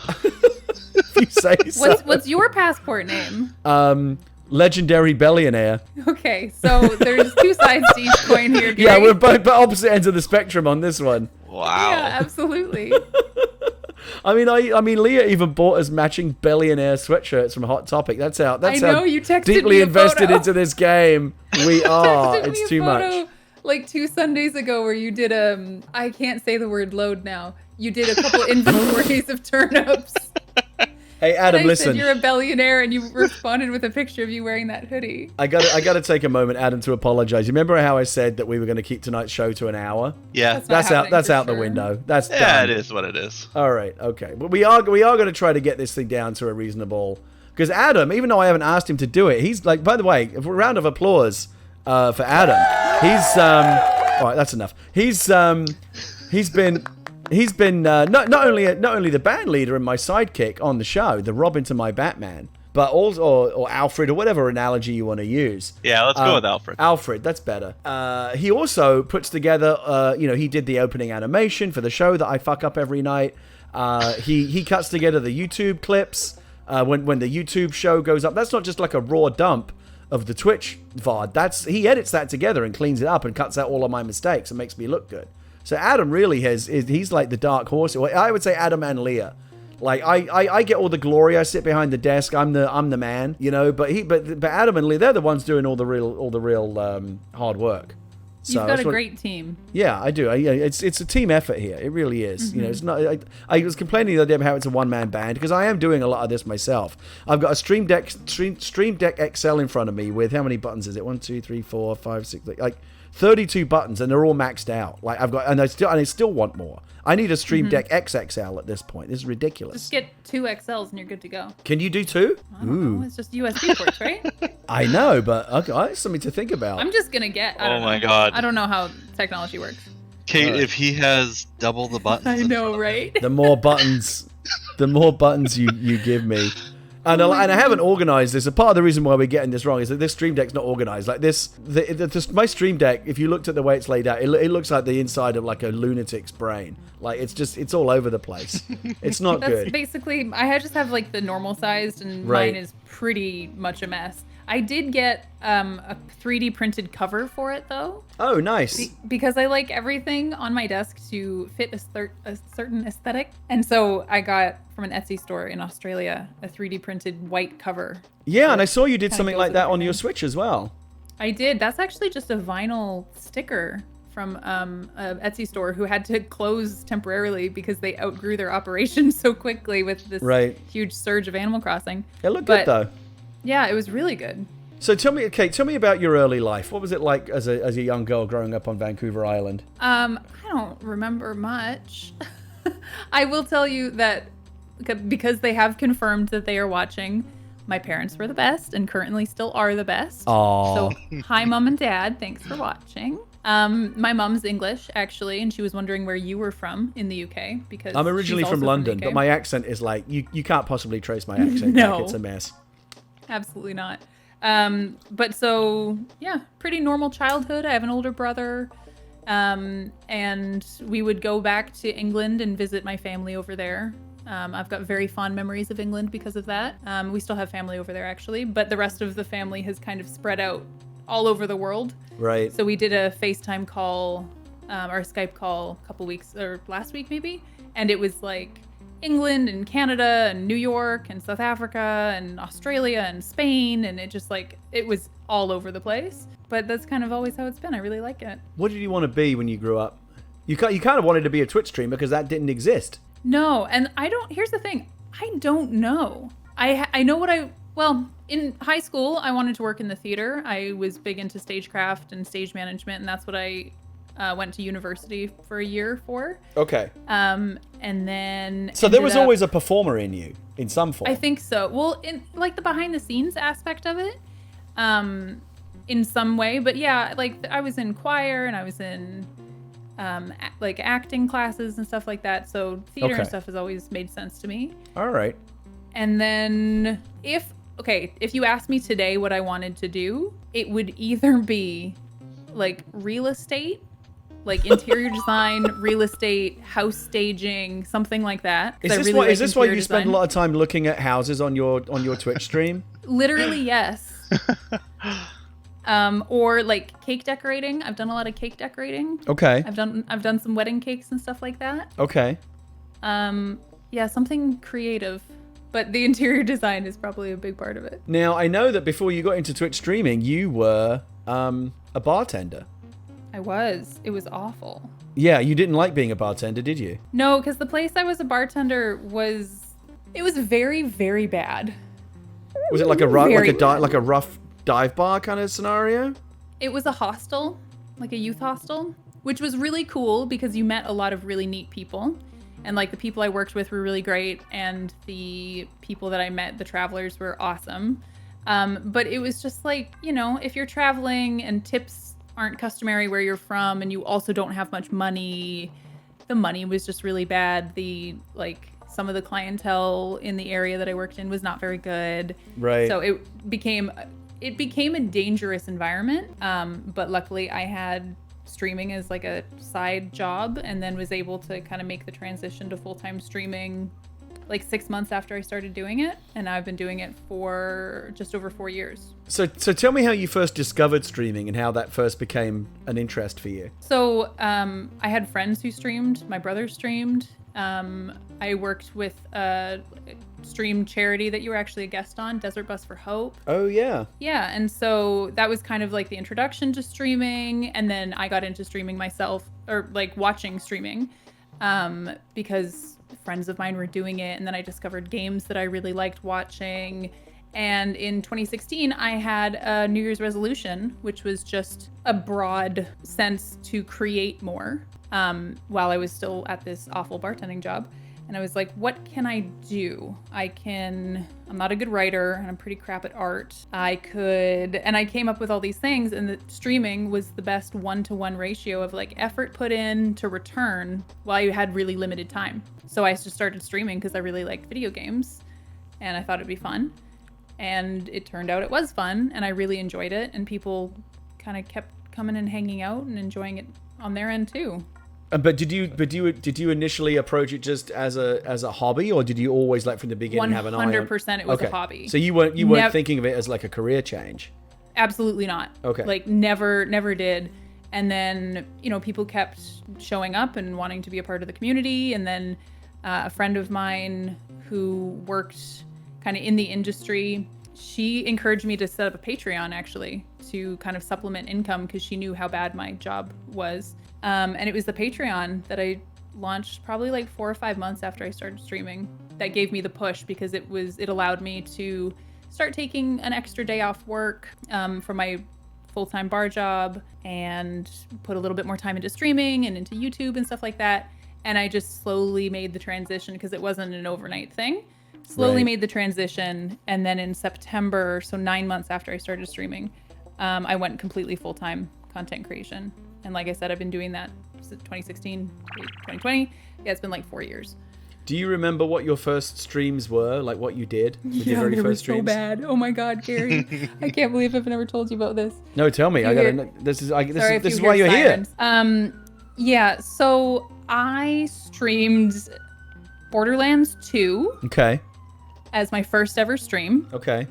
If you say so. What's your passport name? Legendary Billionaire. Okay, so there's two sides to each coin here, Gary. Yeah, we're both opposite ends of the spectrum on this one. Wow. Yeah, absolutely. I mean, Leah even bought us matching billionaire sweatshirts from Hot Topic. That's how you texted deeply me a invested photo. into this game we are. It's too much. Like 2 Sundays ago, where you did I can't say the word load now. You did a couple inventories of turnips. Hey Adam, and I listen. said you're a billionaire, and you responded with a picture of you wearing that hoodie. I got to take a moment, Adam, to apologize. You remember how I said that we were going to keep tonight's show to an hour? Yeah, that's out the window. That's done. It is what it is. All right, okay. But we are going to try to get this thing down to a reasonable. Because Adam, even though I haven't asked him to do it, he's like. By the way, a round of applause for Adam. He's all right. That's enough. He's been not only the band leader and my sidekick on the show, the Robin to my Batman, but also or Alfred or whatever analogy you want to use. Yeah, let's go with Alfred. Alfred, that's better. He also puts together. He did the opening animation for the show that I fuck up every night. He cuts together the YouTube clips when the YouTube show goes up. That's not just like a raw dump of the Twitch VOD. He edits that together and cleans it up and cuts out all of my mistakes and makes me look good. So Adam really he's like the dark horse. I would say Adam and Leah. Like I get all the glory. I sit behind the desk. I'm the man, but Adam and Leah, they're the ones doing all the real hard work. So you've got a great team. Yeah, I do. It's a team effort here. It really is. Mm-hmm. It's not. I was complaining the other day about how it's a one-man band because I am doing a lot of this myself. I've got a Stream Deck XL in front of me with how many buttons is it? 1, 2, 3, 4, 5, 6, like 32 buttons, and they're all maxed out. Like I still want more. I need a Stream Deck XXL at this point. This is ridiculous. Just get 2 XLs and you're good to go. Can you do 2? I don't know. It's just USB ports, right? I know, but okay, it's something to think about. I'm just gonna get. Oh my god! I don't know how technology works. Kate, if he has double the buttons, I know, right? The more buttons you give me. And I haven't organized this. A part of the reason why we're getting this wrong is that this Stream Deck's not organized. Like my Stream Deck, if you looked at the way it's laid out, it looks like the inside of like a lunatic's brain. Like it's all over the place. It's not good. That's basically, I just have like the normal sized, and right. Mine is pretty much a mess. I did get a 3D printed cover for it though. Oh, nice. Because I like everything on my desk to fit a certain aesthetic. And so I got from an Etsy store in Australia a 3D printed white cover. Yeah, and I saw you did something like that on your Switch as well. I did. That's actually just a vinyl sticker from an Etsy store who had to close temporarily because they outgrew their operation so quickly with this huge surge of Animal Crossing. It looked good though. Yeah, it was really good. So tell me about your early life. What was it like as a young girl growing up on Vancouver Island? I don't remember much. I will tell you that because they have confirmed that they are watching, my parents were the best and currently still are the best. Aww. So hi, Mom and Dad. Thanks for watching. My mom's English, actually, and she was wondering where you were from in the UK because I'm originally from London, but my accent is like, you can't possibly trace my accent. No. Back. It's a mess. Absolutely not. But so, yeah, pretty normal childhood. I have an older brother, and we would go back to England and visit my family over there. I've got very fond memories of England because of that. We still have family over there, actually, but the rest of the family has kind of spread out all over the world. Right. So we did a FaceTime call, or a Skype call a couple weeks, or last week maybe. And it was like England and Canada and New York and South Africa and Australia and Spain. And it just like, it was all over the place. But that's kind of always how it's been. I really like it. What did you want to be when you grew up? You kind of wanted to be a Twitch streamer because that didn't exist. No, and here's the thing. I don't know. I know well, in high school, I wanted to work in the theater. I was big into stagecraft and stage management, and that's what I went to university for a year for. Okay. And then... So there was always a performer in you, in some form. I think so. Well, in like the behind the scenes aspect of it, in some way. But yeah, like I was in choir and I was in like acting classes and stuff like that. So theater and stuff has always made sense to me. All right. And then if you asked me today what I wanted to do, it would either be like real estate, like interior design, real estate, house staging, something like that. Is this why you spend a lot of time looking at houses on your Twitch stream? Literally, yes. Or like cake decorating. I've done a lot of cake decorating. Okay. I've done some wedding cakes and stuff like that. Okay. Yeah, something creative. But the interior design is probably a big part of it. Now, I know that before you got into Twitch streaming, you were a bartender. I was. It was awful. Yeah, you didn't like being a bartender, did you? No, because the place I was a bartender was very, very bad. Was it like a rough dive bar kind of scenario? It was a hostel, like a youth hostel, which was really cool because you met a lot of really neat people. And like the people I worked with were really great, and the people that I met, the travelers, were awesome. But it was just like, you know, if you're traveling and tips aren't customary where you're from, and you also don't have much money, the money was just really bad. Some of the clientele in the area that I worked in was not very good. Right. So it became a dangerous environment. But luckily I had streaming as like a side job, and then was able to kind of make the transition to full-time streaming like 6 months after I started doing it, and I've been doing it for just over 4 years. So tell me how you first discovered streaming and how that first became an interest for you. So I had friends who streamed. My brother streamed. I worked with a stream charity that you were actually a guest on, Desert Bus for Hope. Oh, yeah. Yeah, and so that was kind of like the introduction to streaming, and then I got into streaming myself, or like watching streaming, because friends of mine were doing it, and then I discovered games that I really liked watching. And in 2016, I had a New Year's resolution, which was just a broad sense to create more, while I was still at this awful bartending job. And I was like, what can I do? I'm not a good writer, and I'm pretty crap at art. And I came up with all these things, and the streaming was the best 1-to-1 ratio of like effort put in to return while you had really limited time. So I just started streaming because I really liked video games, and I thought it'd be fun. And it turned out it was fun, and I really enjoyed it, and people kind of kept coming and hanging out and enjoying it on their end too. But did you initially approach it just as a hobby, or did you always, like from the beginning, have an eye on 100% it was a hobby. So you weren't thinking of it as like a career change? Absolutely not. Okay. Like never did. And then, you know, people kept showing up and wanting to be a part of the community. And then a friend of mine who worked kind of in the industry, she encouraged me to set up a Patreon, actually, to kind of supplement income, because she knew how bad my job was. And it was the Patreon that I launched probably like 4 or 5 months after I started streaming that gave me the push, because it allowed me to start taking an extra day off work from my full-time bar job, and put a little bit more time into streaming and into YouTube and stuff like that. And I just slowly made the transition, because it wasn't an overnight thing. Slowly made the transition, and then in September, so 9 months after I started streaming, I went completely full-time content creation. And like I said, I've been doing that since 2016, 2020. Yeah, it's been like 4 years. Do you remember what your first streams were? Like what you did with your very first streams? So bad. Oh my God, Gary. I can't believe I've never told you about this. No, tell me. This is why you're sirens. here. Yeah, so I streamed Borderlands 2. Okay. As my first ever stream. Okay.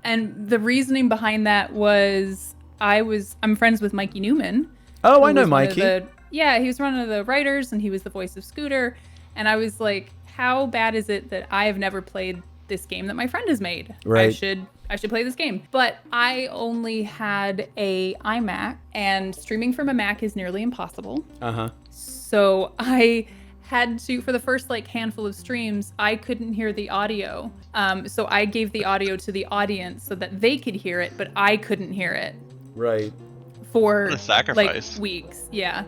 And the reasoning behind that was I'm friends with Mikey Newman. Oh, I know Mikey. He was one of the writers, and he was the voice of Scooter. And I was like, how bad is it that I have never played this game that my friend has made? Right. I should play this game. But I only had a iMac, and streaming from a Mac is nearly impossible. Uh-huh. So I had to, for the first like handful of streams, I couldn't hear the audio. So I gave the audio to the audience so that they could hear it, but I couldn't hear it. Right. For what a sacrifice. like weeks. Yeah.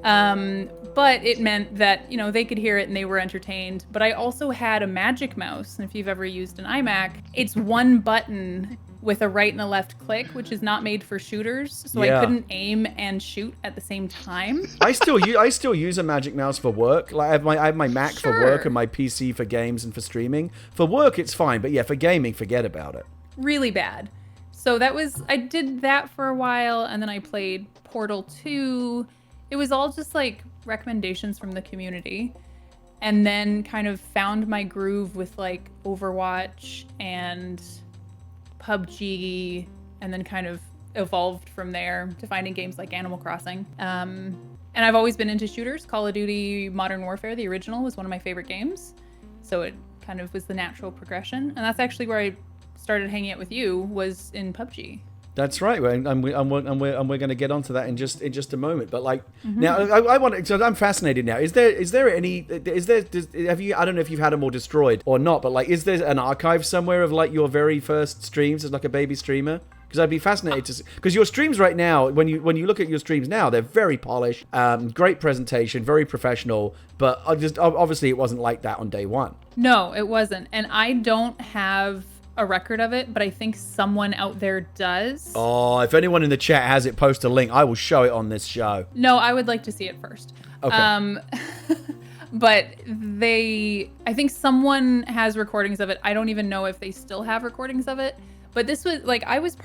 But it meant that, they could hear it and they were entertained. But I also had a Magic Mouse. And if you've ever used an iMac, it's one button with a right and a left click, which is not made for shooters. So I couldn't aim and shoot at the same time. I still use a Magic Mouse for work. Like I have my Mac for work and my PC for games and for streaming. For work, it's fine. But yeah, for gaming, forget about it. Really bad. So I did that for a while. And then I played Portal 2. It was all just like recommendations from the community, and then kind of found my groove with like Overwatch and PUBG, and then kind of evolved from there to finding games like Animal Crossing. And I've always been into shooters. Call of Duty Modern Warfare, the original, was one of my favorite games. So it kind of was the natural progression. And that's actually where I started hanging out with you, was in PUBG. That's right, and we're going to get onto that in just a moment. But like now, I want. So I'm fascinated now. Is there have you? I don't know if you've had them all destroyed or not, but like, is there an archive somewhere of like your very first streams as like a baby streamer? Because I'd be fascinated to see, because your streams right now, when you look at your streams now, they're very polished, great presentation, very professional. But obviously it wasn't like that on day one. No, it wasn't, and I don't have a record of it, but I think someone out there does. Oh, if anyone in the chat has it, post a link. I will show it on this show. No, I would like to see it first. Okay. But I think someone has recordings of it. I don't even know if they still have recordings of it. But this was like, I was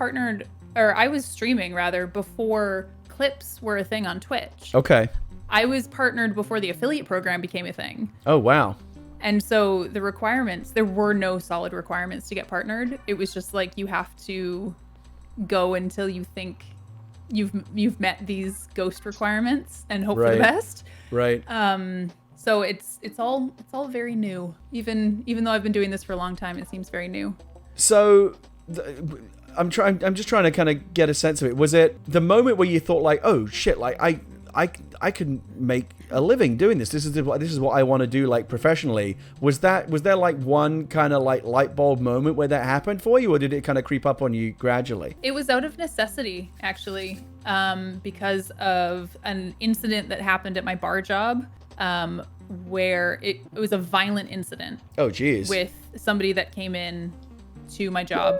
streaming rather before clips were a thing on Twitch. Okay. I was partnered before the affiliate program became a thing. Oh, wow. And so the requirements, there were no solid requirements to get partnered. It was just like, you have to go until you think you've met these ghost requirements and hope for the best. Right. So it's all very new. Even though I've been doing this for a long time, it seems very new. So I'm just trying to kind of get a sense of it. Was it the moment where you thought like, oh shit, like I can make a living doing this. This is what I want to do, like, professionally. Was there like one kind of like light bulb moment where that happened for you, or did it kind of creep up on you gradually? It was out of necessity, actually, because of an incident that happened at my bar job, where it was a violent incident. Oh, geez. With somebody that came in to my job,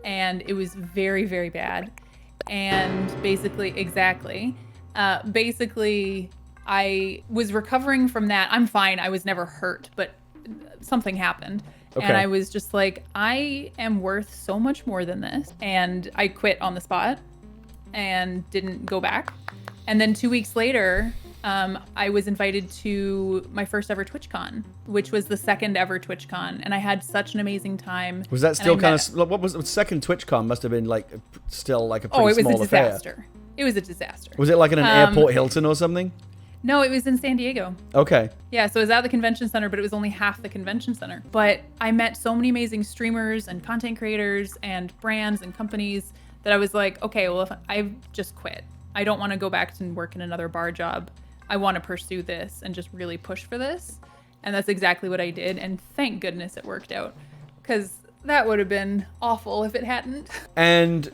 and it was very, very bad. And basically, I was recovering from that. I'm fine. I was never hurt, but something happened. Okay. And I was just like, I am worth so much more than this. And I quit on the spot and didn't go back. And then 2 weeks later, I was invited to my first ever TwitchCon, which was the second ever TwitchCon. And I had such an amazing time. Was that still kind of, what was the second TwitchCon? Must have been like still like a pretty small affair. Oh, it was a disaster. It was a disaster. Was it like in an airport Hilton or something? No, it was in San Diego. Okay. Yeah, so it was at the convention center, but it was only half the convention center. But I met so many amazing streamers and content creators and brands and companies that I was like, okay, well, if I've just quit. I don't want to go back to work in another bar job. I want to pursue this and just really push for this. And that's exactly what I did. And thank goodness it worked out, because that would have been awful if it hadn't. And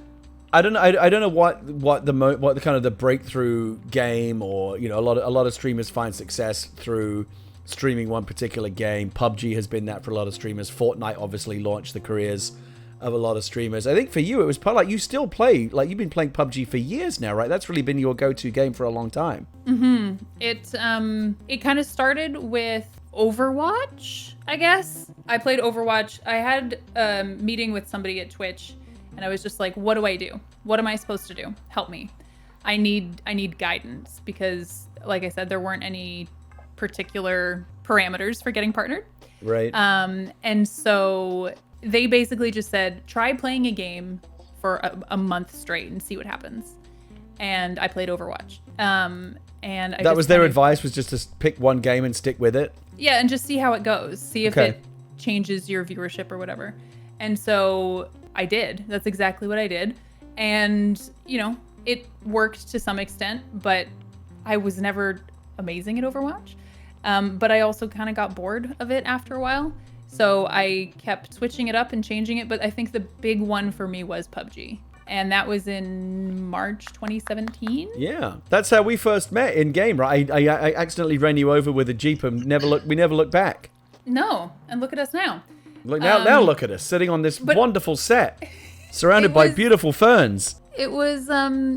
I don't know what the kind of the breakthrough game, or a lot of streamers find success through streaming one particular game. PUBG has been that for a lot of streamers. Fortnite obviously launched the careers of a lot of streamers. I think for you it was part like you still play, like you've been playing PUBG for years now, right? That's really been your go-to game for a long time. Mm-hmm. It kind of started with Overwatch, I guess. I played Overwatch. I had a meeting with somebody at Twitch. And I was just like, what do I do? What am I supposed to do? Help me. I need guidance, because, like I said, there weren't any particular parameters for getting partnered. Right. And so they basically just said, try playing a game for a month straight and see what happens. And I played Overwatch. And that was their advice, was just to pick one game and stick with it? Yeah, and just see how it goes. See if it changes your viewership or whatever. And so I did. That's exactly what I did. And, you know, it worked to some extent, but I was never amazing at Overwatch. But I also kind of got bored of it after a while. So I kept switching it up and changing it. But I think the big one for me was PUBG. And that was in March 2017. Yeah, that's how we first met in game, right? I accidentally ran you over with a Jeep and we never looked back. No, and look at us now. Look now look at us sitting on this wonderful set, surrounded by beautiful ferns. It was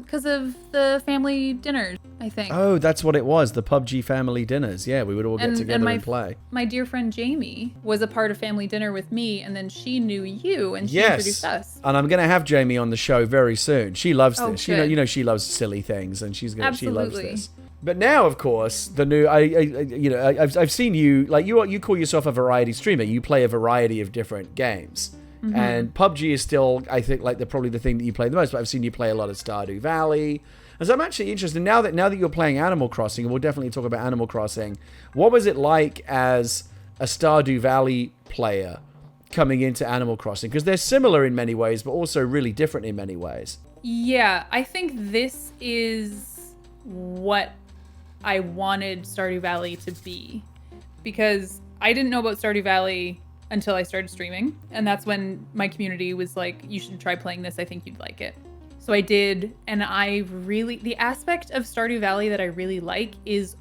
because of the family dinners, I think. Oh, that's what it was, the PUBG family dinners. Yeah, we would all get together and play. My dear friend Jamie was a part of family dinner with me, and then she knew you, and she introduced us. And I'm going to have Jamie on the show very soon. She loves this. You know, she loves silly things, and she loves this. But now, of course, the new I've seen you, like, you call yourself a variety streamer. You play a variety of different games. Mm-hmm. And PUBG is still, I think, like probably the thing that you play the most. But I've seen you play a lot of Stardew Valley. And so I'm actually interested now that you're playing Animal Crossing, and we'll definitely talk about Animal Crossing. What was it like as a Stardew Valley player coming into Animal Crossing? Because they're similar in many ways, but also really different in many ways. Yeah, I think this is what I wanted Stardew Valley to be, because I didn't know about Stardew Valley until I started streaming. And that's when my community was like, you should try playing this. I think you'd like it. So I did. And the aspect of Stardew Valley that I really like is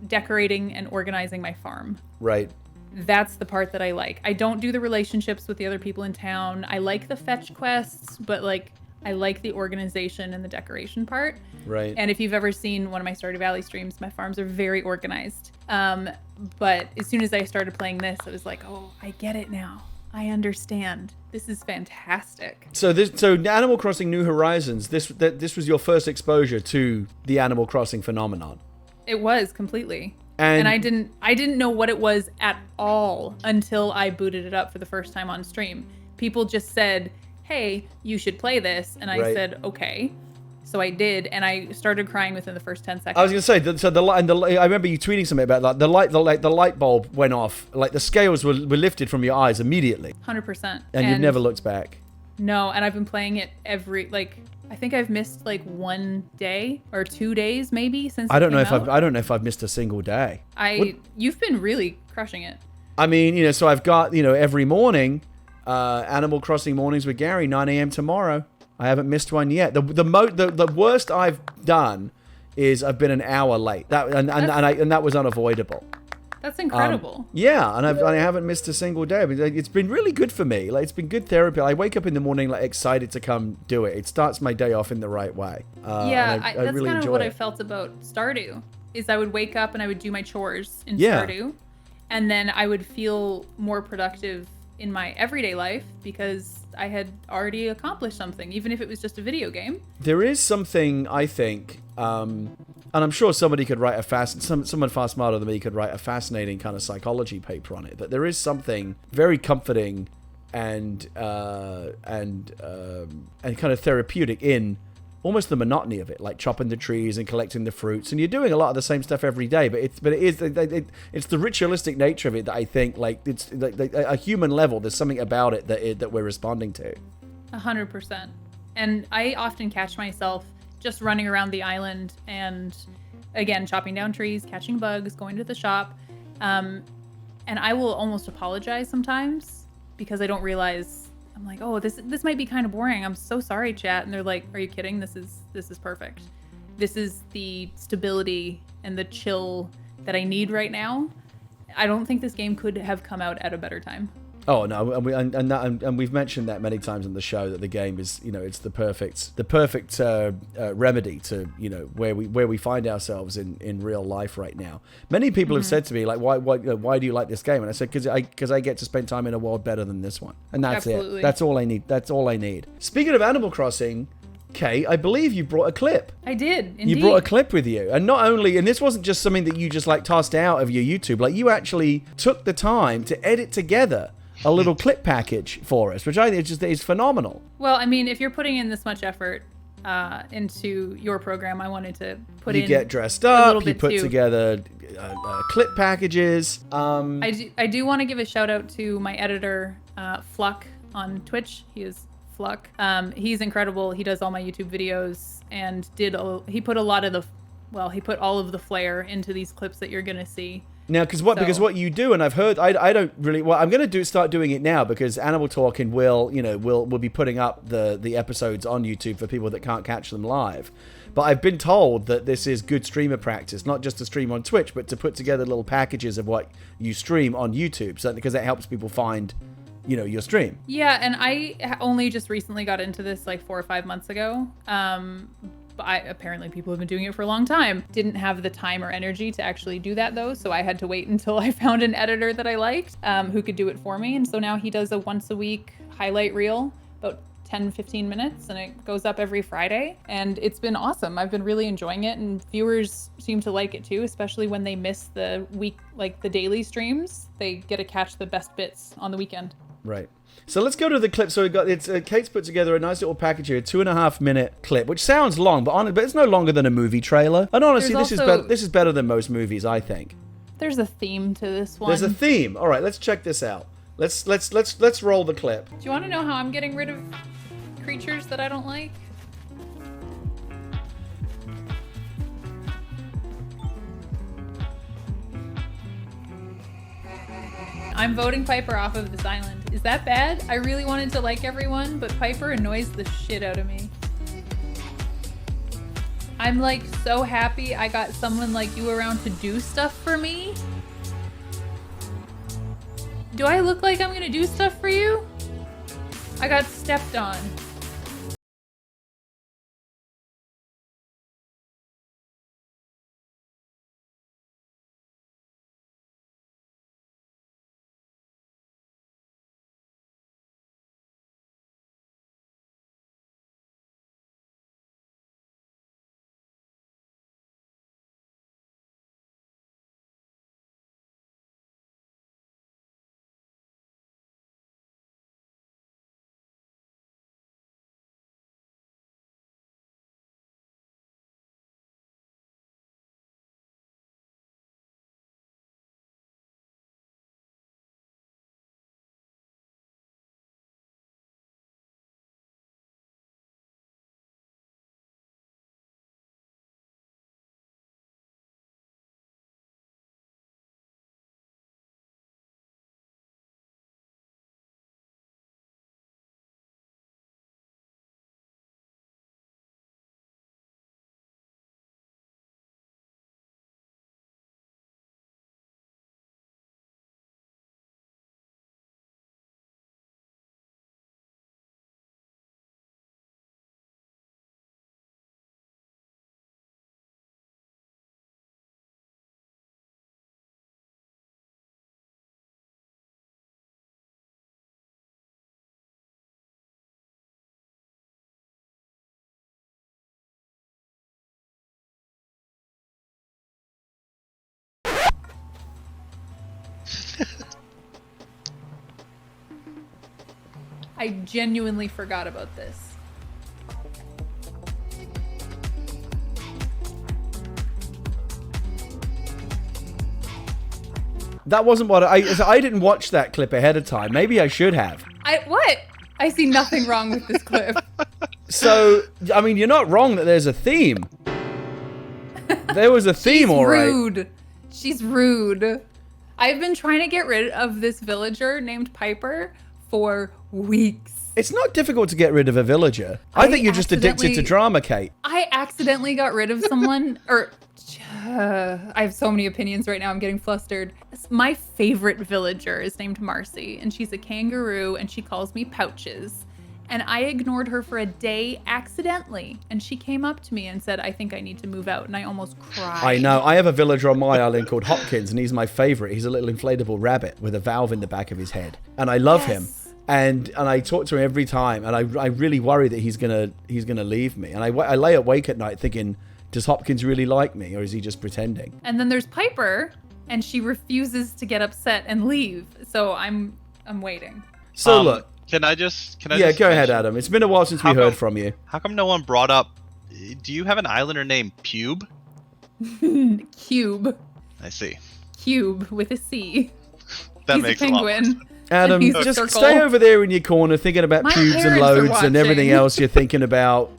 decorating and organizing my farm. Right. That's the part that I like. I don't do the relationships with the other people in town. I like the fetch quests, but like, I like the organization and the decoration part. Right. And if you've ever seen one of my Stardew Valley streams, my farms are very organized. But as soon as I started playing this, I was like, oh, I get it now. I understand. This is fantastic. So Animal Crossing New Horizons, this was your first exposure to the Animal Crossing phenomenon. It was completely. And I didn't know what it was at all until I booted it up for the first time on stream. People just said, hey, you should play this. And I said, okay. So I did, and I started crying within the first 10 seconds. I was going to say, I remember you tweeting something about that. The light bulb went off. Like, the scales were lifted from your eyes immediately. 100%. And you've never looked back. No, and I've been playing it I think I've missed like 1 day or 2 days maybe since I don't know if I've missed a single day. You've been really crushing it. I mean, so I've got, every morning, Animal Crossing mornings with Gary, 9 a.m. tomorrow. I haven't missed one yet. The worst I've done is I've been an hour late. And that was unavoidable. That's incredible. Yeah, and I haven't missed a single day. It's been really good for me. Like, it's been good therapy. I wake up in the morning like excited to come do it. It starts my day off in the right way. I that's really kind of enjoy what it. I felt about Stardew. Is I would wake up and I would do my chores in Stardew, and then I would feel more productive in my everyday life because I had already accomplished something, even if it was just a video game. There is something, I think, and I'm sure somebody could write someone far smarter than me could write a fascinating kind of psychology paper on it. But there is something very comforting and kind of therapeutic in almost the monotony of it, like chopping the trees and collecting the fruits, and you're doing a lot of the same stuff every day. But it's the ritualistic nature of it that I think, like, it's like a human level. There's something about it that we're responding to. 100%. And I often catch myself just running around the island and, again, chopping down trees, catching bugs, going to the shop, and I will almost apologize sometimes because I don't realize. I'm like, oh, this might be kind of boring. I'm so sorry, chat. And they're like, are you kidding? This is perfect. This is the stability and the chill that I need right now. I don't think this game could have come out at a better time. Oh no, and we've mentioned that many times on the show that the game is, it's the perfect remedy to where we find ourselves in real life right now. Many people have said to me, like, why do you like this game? And I said because I get to spend time in a world better than this one, and that's Absolutely. it. That's all I need. That's all I need. Speaking of Animal Crossing, Kate, I believe you brought a clip. I did, indeed. You brought a clip with you. And not only, and this wasn't just something that you just like tossed out of your YouTube, like you actually took the time to edit together a little clip package for us, which I think is phenomenal. Well, I mean, if you're putting in this much effort into your program, I wanted to put you in. You get dressed up. You put too. Together clip packages. I do want to give a shout out to my editor, Fluck on Twitch. He is Fluck. He's incredible. He does all my YouTube videos and he put all of the flair into these clips that you're gonna see. Now, because what you do, and I've heard, I don't really. Well, I'm going to start doing it now because Animal Talking will be putting up the episodes on YouTube for people that can't catch them live. But I've been told that this is good streamer practice, not just to stream on Twitch, but to put together little packages of what you stream on YouTube, so because that helps people find, your stream. Yeah, and I only just recently got into this like 4 or 5 months ago. Apparently people have been doing it for a long time. Didn't have the time or energy to actually do that though, so I had to wait until I found an editor that I liked, who could do it for me. And so now he does a once a week highlight reel, about 10-15 minutes, and it goes up every Friday, and it's been awesome. I've been really enjoying it, and viewers seem to like it too, especially when they miss the week, like the daily streams. They get to catch the best bits on the weekend. Right. So let's go to the clip. So Kate's put together a nice little package here, a 2.5 minute clip, which sounds long, but it's no longer than a movie trailer. And honestly, this is better than most movies, I think. There's a theme to this one. There's a theme. All right, let's check this out. Let's roll the clip. Do you want to know how I'm getting rid of creatures that I don't like? I'm voting Piper off of this island. Is that bad? I really wanted to like everyone, but Piper annoys the shit out of me. I'm like so happy I got someone like you around to do stuff for me. Do I look like I'm gonna do stuff for you? I got stepped on. I genuinely forgot about this. That wasn't what I didn't watch that clip ahead of time. Maybe I should have. What? I see nothing wrong with this clip. So, I mean, you're not wrong that there's a theme. There was a theme, all right. Rude. She's rude. I've been trying to get rid of this villager named Piper for weeks. It's not difficult to get rid of a villager. I think you're just addicted to drama, Kate. I accidentally got rid of someone, I have so many opinions right now. I'm getting flustered. My favorite villager is named Marcy, and she's a kangaroo, and she calls me Pouches. And I ignored her for a day accidentally. And she came up to me and said, I think I need to move out. And I almost cried. I know. I have a villager on my island called Hopkins, and he's my favorite. He's a little inflatable rabbit with a valve in the back of his head. And I love him. And I talk to him every time. And I really worry that he's gonna leave me. And I lay awake at night thinking, does Hopkins really like me, or is he just pretending? And then there's Piper, and she refuses to get upset and leave. So I'm I'm waiting. So look. Can I just go ahead, Adam. It's been a while since we heard from you. How come no one brought up... Do you have an islander named Pube? Cube. I see. Cube with a C. That He's makes a penguin. a lot more sense. Adam, just stay over there in your corner thinking about pubes and loads and everything else you're thinking about.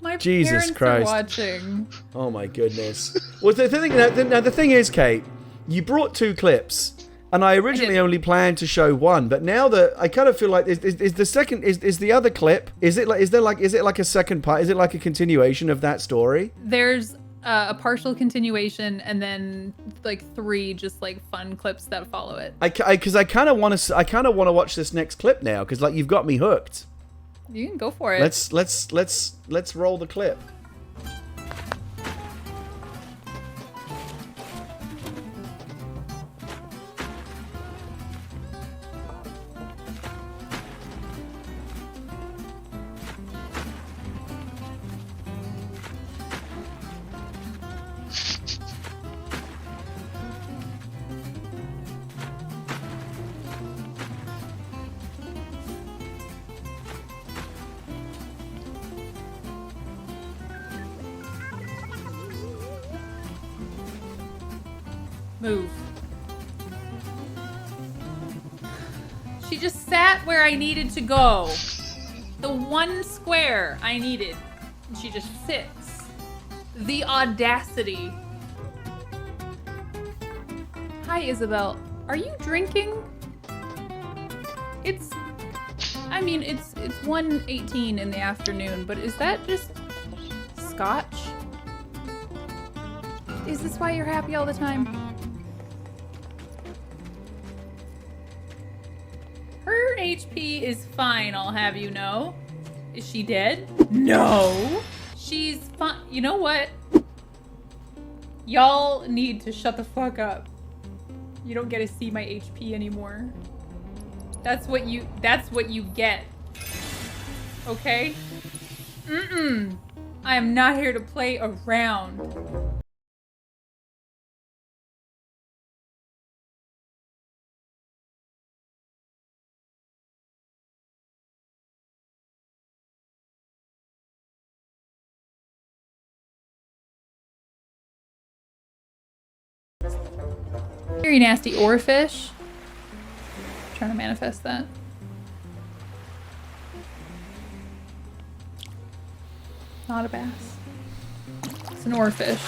My Jesus Christ. Are watching. Oh my goodness. Well, the thing is, Kate, you brought 2 clips, and I originally only planned to show 1, but now that I kind of feel like is the other clip? Is it like a second part? Is it like a continuation of that story? There's a partial continuation, and then like 3 just like fun clips that follow it. Because I kind of want to watch this next clip now, because like you've got me hooked. You can go for it. Let's roll the clip. Move. She just sat where I needed to go. The 1 square I needed. And she just sits. The audacity. Hi, Isabel. Are you drinking? It's 1:18 in the afternoon, but is that just scotch? Is this why you're happy all the time? Her HP is fine, I'll have you know. Is she dead? No. She's fine. You know what? Y'all need to shut the fuck up. You don't get to see my HP anymore. That's what you get. Okay? I am not here to play around. Very nasty oarfish. Trying to manifest that. Not a bass. It's an oarfish.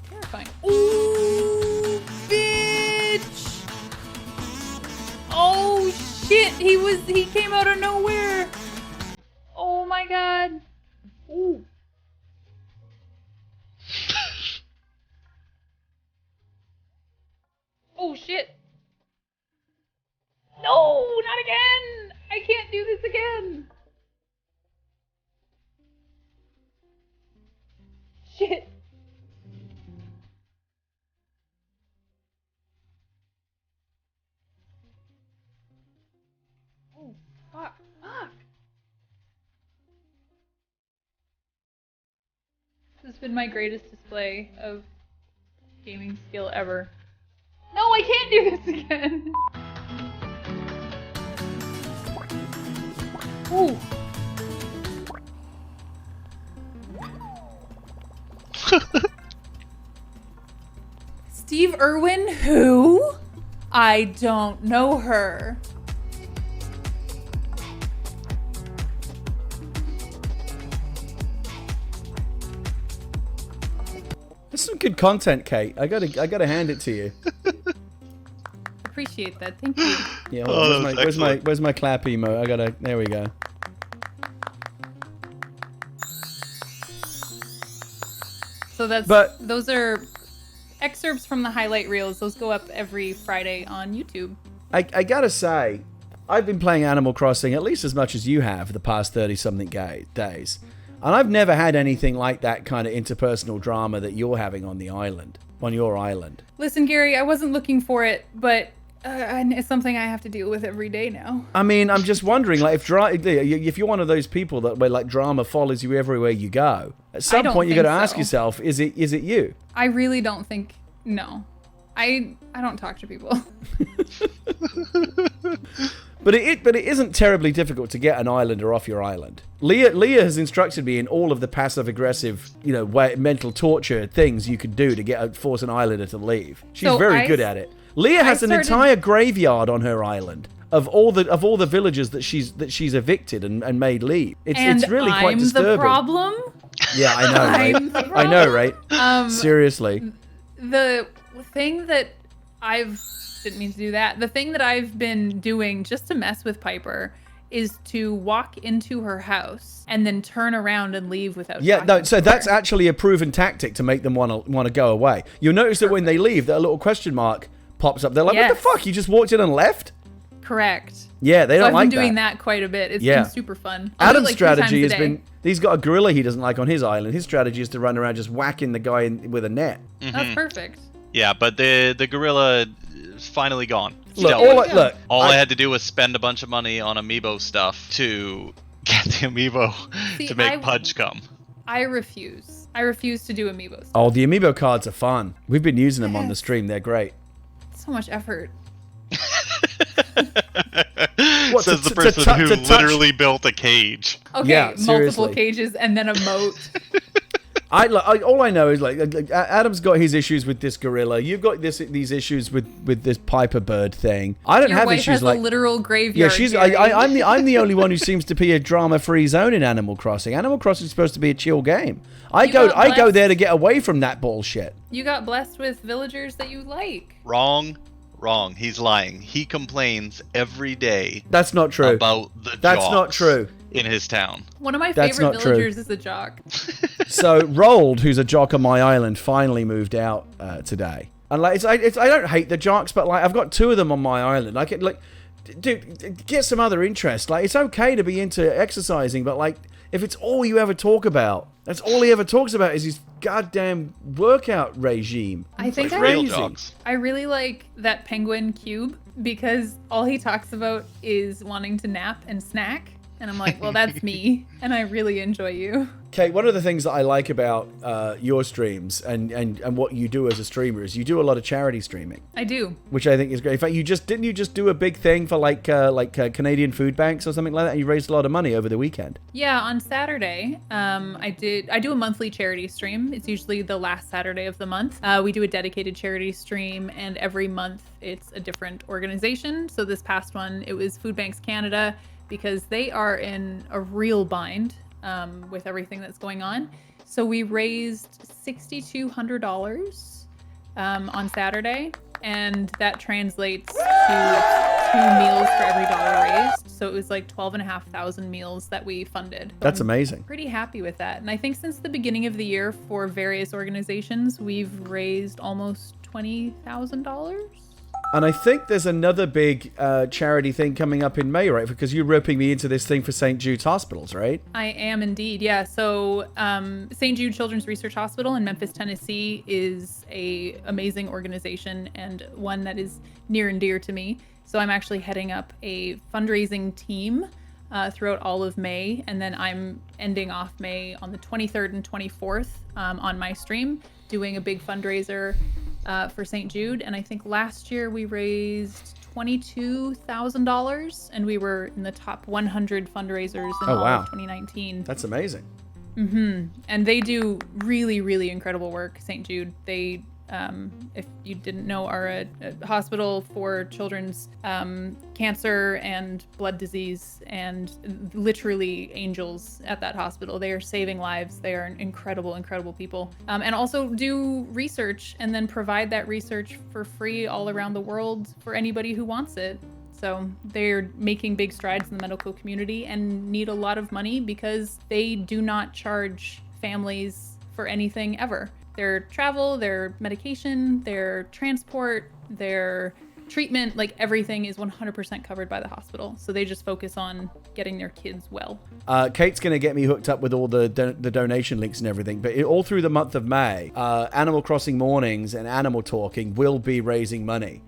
Terrifying. Ooh, bitch! Oh shit! He came out of nowhere. Oh my god. Ooh. Oh shit. No, not again. I can't do this again. Shit. Oh, fuck. Fuck. This has been my greatest display of gaming skill ever. No, I can't do this again. Ooh. Steve Irwin, who? I don't know her. That's some good content, Kate. I gotta hand it to you. Appreciate that. Thank you. Yeah, where's my clap emote? There we go. So those are excerpts from the highlight reels. Those go up every Friday on YouTube. I gotta say, I've been playing Animal Crossing at least as much as you have the past 30-something days. And I've never had anything like that kind of interpersonal drama that you're having on the island, on your island. Listen, Gary, I wasn't looking for it, but And it's something I have to deal with every day now. I mean, I'm just wondering, like, if you're one of those people that where like drama follows you everywhere you go, at some point you got to ask yourself, is it you? I really don't think. No, I don't talk to people. But it isn't terribly difficult to get an islander off your island. Leah has instructed me in all of the passive aggressive, mental torture things you could do to force an islander to leave. She's very good at it. Leah has an entire graveyard on her island of all the villagers that she's evicted and made leave. It's really quite disturbing. I'm the problem. Yeah, I know, right? I know, right? Seriously. The thing that didn't mean to do that. The thing that I've been doing just to mess with Piper is to walk into her house and then turn around and leave without. Yeah, no. So that's actually a proven tactic to make them want to go away. You'll notice that when they leave, that little question mark pops up. They're like, "What the fuck? You just walked in and left?" Correct. Yeah, they don't like that. I've been doing that quite a bit. It's been super fun. Adam's strategy has been, he's got a gorilla he doesn't like on his island. His strategy is to run around just whacking the guy with a net. Mm-hmm. That's perfect. Yeah, but the gorilla is finally gone. All I had to do was spend a bunch of money on amiibo stuff to get the amiibo to make Pudge come. I refuse. I refuse to do amiibos. Oh, the amiibo cards are fun. We've been using them on the stream. They're great. So much effort. Says the person who literally built a cage. Okay, yeah, multiple cages and then a moat. All I know is like Adam's got his issues with this gorilla. You've got these issues with this Piper bird thing. I don't have issues like a literal graveyard. Yeah, I'm the only one who seems to be a drama-free zone in Animal Crossing. Animal Crossing is supposed to be a chill game. I go there to get away from that bullshit. You got blessed with villagers that you like. Wrong. He's lying. He complains every day. That's not true. About the That's not true. In his town. One of my favorite villagers is a jock. So Rold, who's a jock on my island, finally moved out today. And like, I don't hate the jocks, but like I've got 2 of them on my island. Dude, get some other interest. Like, it's okay to be into exercising, but like, if it's all you ever talk about, that's all he ever talks about is his goddamn workout regime. I think I really like that penguin Cube because all he talks about is wanting to nap and snack. And I'm like, well, that's me, and I really enjoy you. Kate, one of the things that I like about your streams and what you do as a streamer is you do a lot of charity streaming. I do. Which I think is great. In fact, didn't you just do a big thing for like Canadian food banks or something like that? And you raised a lot of money over the weekend. Yeah, on Saturday, I do a monthly charity stream. It's usually the last Saturday of the month. We do a dedicated charity stream, and every month it's a different organization. So this past one, it was Food Banks Canada, because they are in a real bind with everything that's going on. So we raised $6,200 on Saturday, and that translates to 2 meals for every $1 raised. So it was like 12,500 meals that we funded. That's amazing. Pretty happy with that. And I think since the beginning of the year for various organizations, we've raised almost $20,000. And I think there's another big charity thing coming up in May, right? Because you're roping me into this thing for St. Jude's Hospitals, right? I am indeed, yeah. So St. Jude Children's Research Hospital in Memphis, Tennessee is a amazing organization and one that is near and dear to me. So I'm actually heading up a fundraising team throughout all of May. And then I'm ending off May on the 23rd and 24th on my stream, doing a big fundraiser for St. Jude. And I think last year we raised $22,000 and we were in the top 100 fundraisers in all of 2019. That's amazing. And they do really, really incredible work. St. Jude, they, if you didn't know, are a hospital for children's cancer and blood disease, and literally angels at that hospital. They are saving lives. They are incredible, incredible people. And also do research and then provide that research for free all around the world for anybody who wants it. So they're making big strides in the medical community and need a lot of money because they do not charge families for anything ever. Their travel, their medication, their transport, their treatment, like everything is 100% covered by the hospital. So they just focus on getting their kids well. Kate's going to get me hooked up with all the donation links and everything. But all through the month of May, Animal Crossing Mornings and Animal Talking will be raising money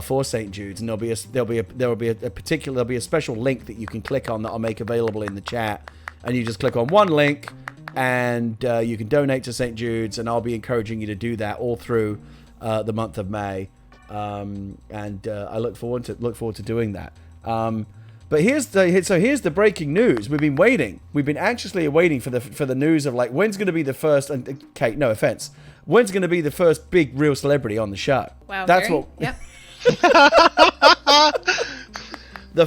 for St. Jude's, and there'll be a special link that you can click on that I'll make available in the chat, and you just click on one link, and you can donate to St. Jude's, and I'll be encouraging you to do that all through the month of May, and I look forward to doing that. But here's the breaking news. We've been anxiously waiting for the news of like when's going to be the first. And Kate, no offense, when's going to be the first big real celebrity on the show? Wow, that's Gary? what. Yep. the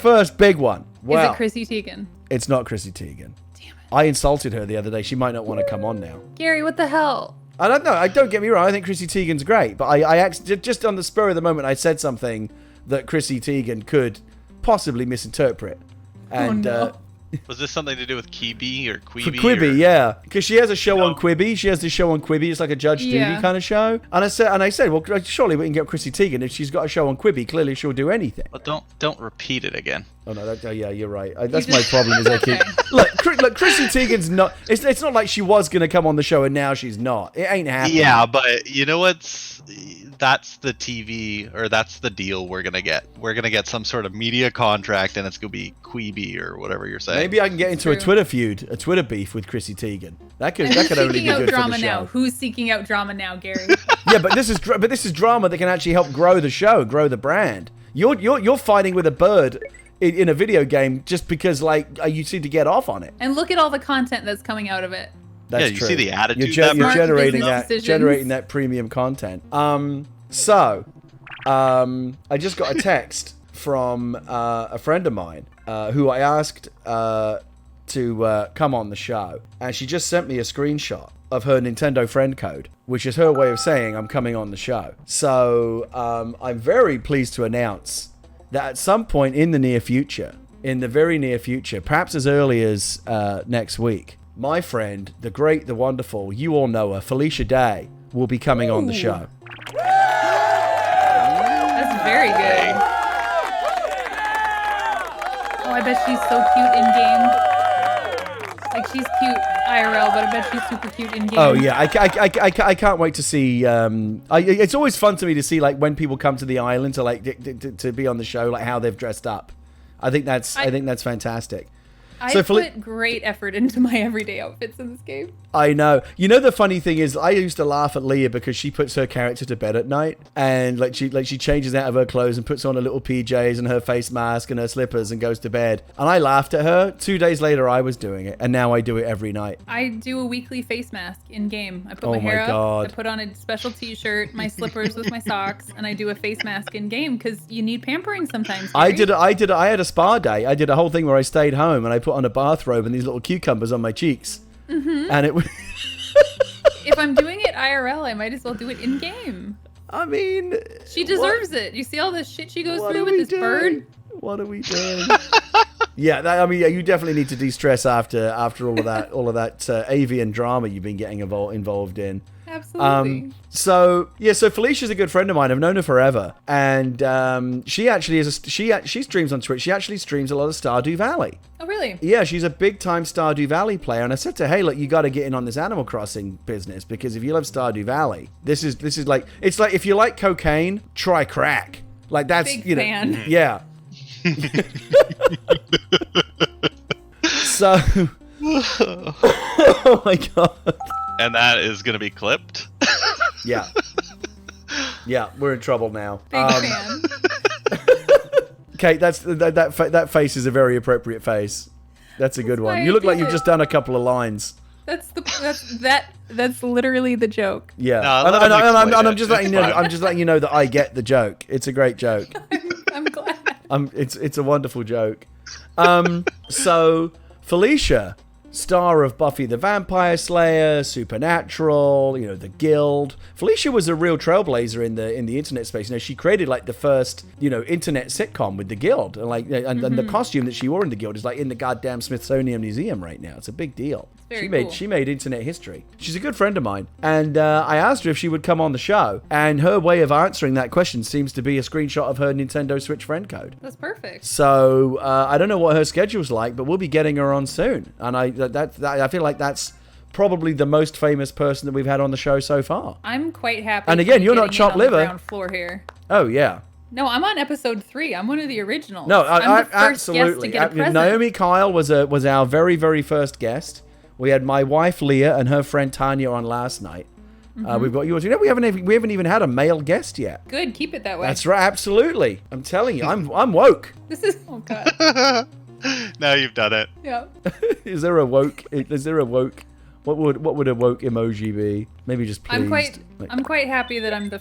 first big one. Wow. Is it Chrissy Teigen? It's not Chrissy Teigen. Damn it. I insulted her the other day. She might not want to come on now. Gary, what the hell? I don't know. Don't get me wrong. I think Chrissy Teigen's great, but I just on the spur of the moment, I said something that Chrissy Teigen could possibly misinterpret. And was this something to do with Quibi or Quibi? For Quibi, yeah, because she has a show on Quibi. She has this show on Quibi. It's like a Judge Judy kind of show. And I said, well, surely we can get Chrissy Teigen if she's got a show on Quibi. Clearly, she'll do anything. Well, don't repeat it again. Oh no, yeah, you're right. That's my problem. Is I keep look, Chrissy Teigen's not. It's not like she was gonna come on the show and now she's not. It ain't happening. Yeah, but you know that's the TV, or that's the deal we're gonna get. We're gonna get some sort of media contract, and it's gonna be Quibi or whatever you're saying. Maybe I can get into a Twitter feud, a Twitter beef with Chrissy Teigen. That could only be good for the show. Now? Who's seeking out drama now, Gary? Yeah, but this is drama that can actually help grow the show, grow the brand. You're fighting with a bird in a video game just because you seem to get off on it. And look at all the content that's coming out of it. That's you true. See the attitude. You're generating decisions. that premium content. So I just got a text from a friend of mine who I asked to come on the show, and she just sent me a screenshot of her Nintendo friend code, which is her way of saying I'm coming on the show. So I'm very pleased to announce that at some point in the very near future, perhaps as early as next week, my friend, the great, the wonderful, you all know her, Felicia Day, will be coming on the show. That's very good. Oh, I bet she's so cute in game. Like, she's cute IRL, but I bet she's super cute in game. Oh yeah, I can't wait to see. It's always fun to me to see like when people come to the island to be on the show, like how they've dressed up. I think that's fantastic. I put great effort into my everyday outfits in this game. I know. You know, the funny thing is, I used to laugh at Leah because she puts her character to bed at night, and she changes out of her clothes and puts on her little PJs and her face mask and her slippers and goes to bed. And I laughed at her. 2 days later, I was doing it, and now I do it every night. I do a weekly face mask in game. I put my hair up, I put on a special T-shirt, my slippers with my socks, and I do a face mask in game because you need pampering sometimes. Gary. I had a spa day. I did a whole thing where I stayed home and I put on a bathrobe and these little cucumbers on my cheeks. Mm-hmm. And it was... If I'm doing it IRL, I might as well do it in game. I mean, she deserves it. You see all this shit she goes through with this bird? What are we doing? Yeah, you definitely need to de-stress after all of that avian drama you've been getting involved in. Absolutely. So Felicia's a good friend of mine. I've known her forever, and she streams on Twitch. She actually streams a lot of Stardew Valley. Oh, really? Yeah, she's a big-time Stardew Valley player, and I said to her, hey, look, you got to get in on this Animal Crossing business, because if you love Stardew Valley, this is like, it's like if you like cocaine, try crack. Like that's big fan. Yeah. So, oh my god. And that is going to be clipped. Yeah. Yeah, we're in trouble now. Big fan. Kate, that face is a very appropriate face. That's a good one. You look like you've just done a couple of lines. That's literally the joke. Yeah. No, and I'm just letting you know. I'm just letting you know that I get the joke. It's a great joke. I'm glad. It's a wonderful joke. So Felicia, star of Buffy the Vampire Slayer, Supernatural, The Guild. Felicia was a real trailblazer in the internet space. She created like the first, internet sitcom with the Guild, and and the costume that she wore in the Guild is like in the goddamn Smithsonian Museum right now. It's a big deal. She made internet history. She's a good friend of mine, and I asked her if she would come on the show, and her way of answering that question seems to be a screenshot of her Nintendo Switch friend code. That's perfect. So I don't know what her schedule's like, but we'll be getting her on soon, and I feel like that's probably the most famous person that we've had on the show so far. I'm quite happy. And again, you're not chopped liver. Ground floor here. Oh, yeah. No, I'm on episode 3. I'm one of the originals. No, I'm the first absolutely. guest to get a present. Naomi Kyle was our very, very first guest. We had my wife Leah and her friend Tanya on last night. We've got yours. You know, we haven't even had a male guest yet. Good, keep it that way. That's right, absolutely. I'm telling you, I'm woke. This is God. Now you've done it. Yeah. Is there a woke? What would a woke emoji be? Maybe just pleased. I'm quite happy that I'm the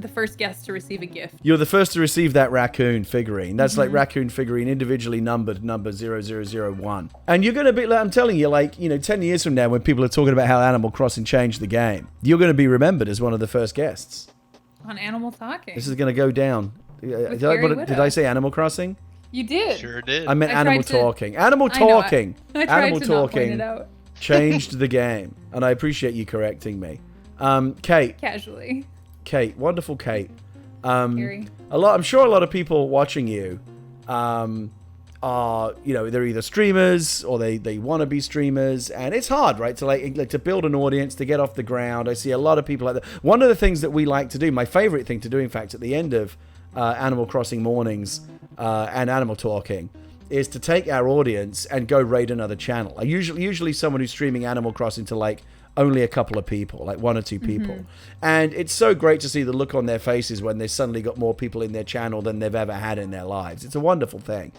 first guest to receive a gift. You're the first to receive that raccoon figurine. That's like raccoon figurine, individually numbered, number 0001. And you're going to be, I'm telling you, 10 years from now when people are talking about how Animal Crossing changed the game, you're going to be remembered as one of the first guests. On Animal Talking. This is going to go down. Did I say Animal Crossing? You did. Sure did. I meant Animal Talking. Animal Talking. I tried Animal to Talking not point it out. changed the game. And I appreciate you correcting me. Kate. Casually. Kate, wonderful Kate. Carrie. I'm sure a lot of people watching you are, they're either streamers or they want to be streamers, and it's hard, right, to build an audience, to get off the ground. I see a lot of people like that. One of the things that we like to do, my favorite thing to do, in fact, at the end of Animal Crossing mornings and Animal Talking, is to take our audience and go raid another channel. Usually someone who's streaming Animal Crossing to only a couple of people, like 1 or 2 people. And it's so great to see the look on their faces when they've suddenly got more people in their channel than they've ever had in their lives. It's a wonderful thing.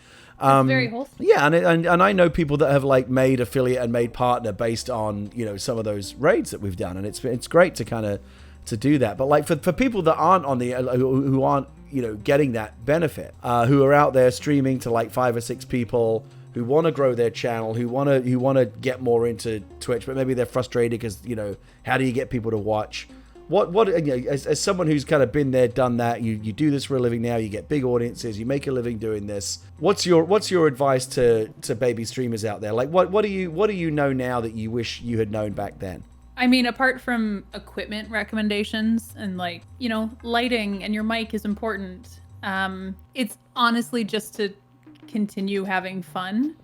It's very wholesome. Yeah, and I know people that have made affiliate and made partner based on, some of those raids that we've done. And it's great to kind of to do that. But for people that aren't on the, who aren't, getting that benefit, who are out there streaming to 5 or 6 people, who want to grow their channel, who want to get more into Twitch, but maybe they're frustrated because how do you get people to watch? What as someone who's kind of been there, done that, you do this for a living now, you get big audiences, you make a living doing this. What's your advice to baby streamers out there? What do you know now that you wish you had known back then? I mean, apart from equipment recommendations and lighting and your mic is important. It's honestly just to continue having fun,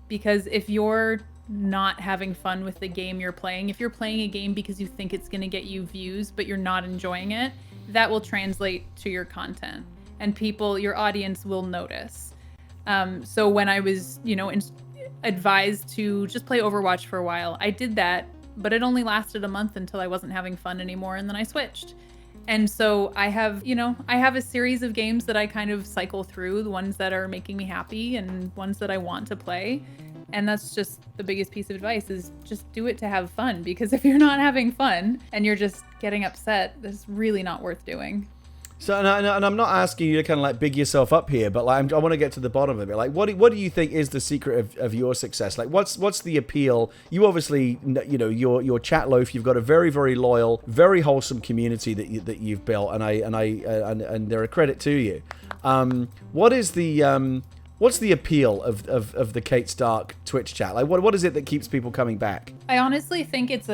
because if you're not having fun with the game you're playing, if you're playing a game because you think it's going to get you views but you're not enjoying it, that will translate to your content, and your audience will notice. So when I was advised to just play Overwatch for a while, I did that, but it only lasted a month until I wasn't having fun anymore, and then I switched. And so I have a series of games that I kind of cycle through, the ones that are making me happy and ones that I want to play. And that's just the biggest piece of advice, is just do it to have fun, because if you're not having fun and you're just getting upset, that's really not worth doing. So, and I'm not asking you to kind of big yourself up here, but I want to get to the bottom of it. What do you think is the secret of your success? What's the appeal? You obviously, your chat loaf. You've got a very, very loyal, very wholesome community that you've built, and they're a credit to you. What's the appeal of the Kate Stark Twitch chat? What is it that keeps people coming back? I honestly think it's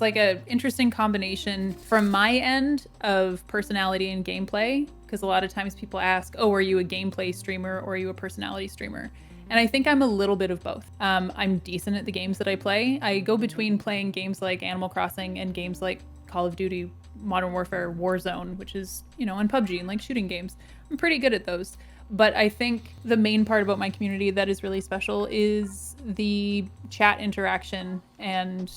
like a interesting combination from my end of personality and gameplay, because a lot of times people ask, oh, are you a gameplay streamer or are you a personality streamer? And I think I'm a little bit of both. I'm decent at the games that I play. I go between playing games like Animal Crossing and games like Call of Duty, Modern Warfare, Warzone, which is, and PUBG and shooting games. I'm pretty good at those. But I think the main part about my community that is really special is the chat interaction and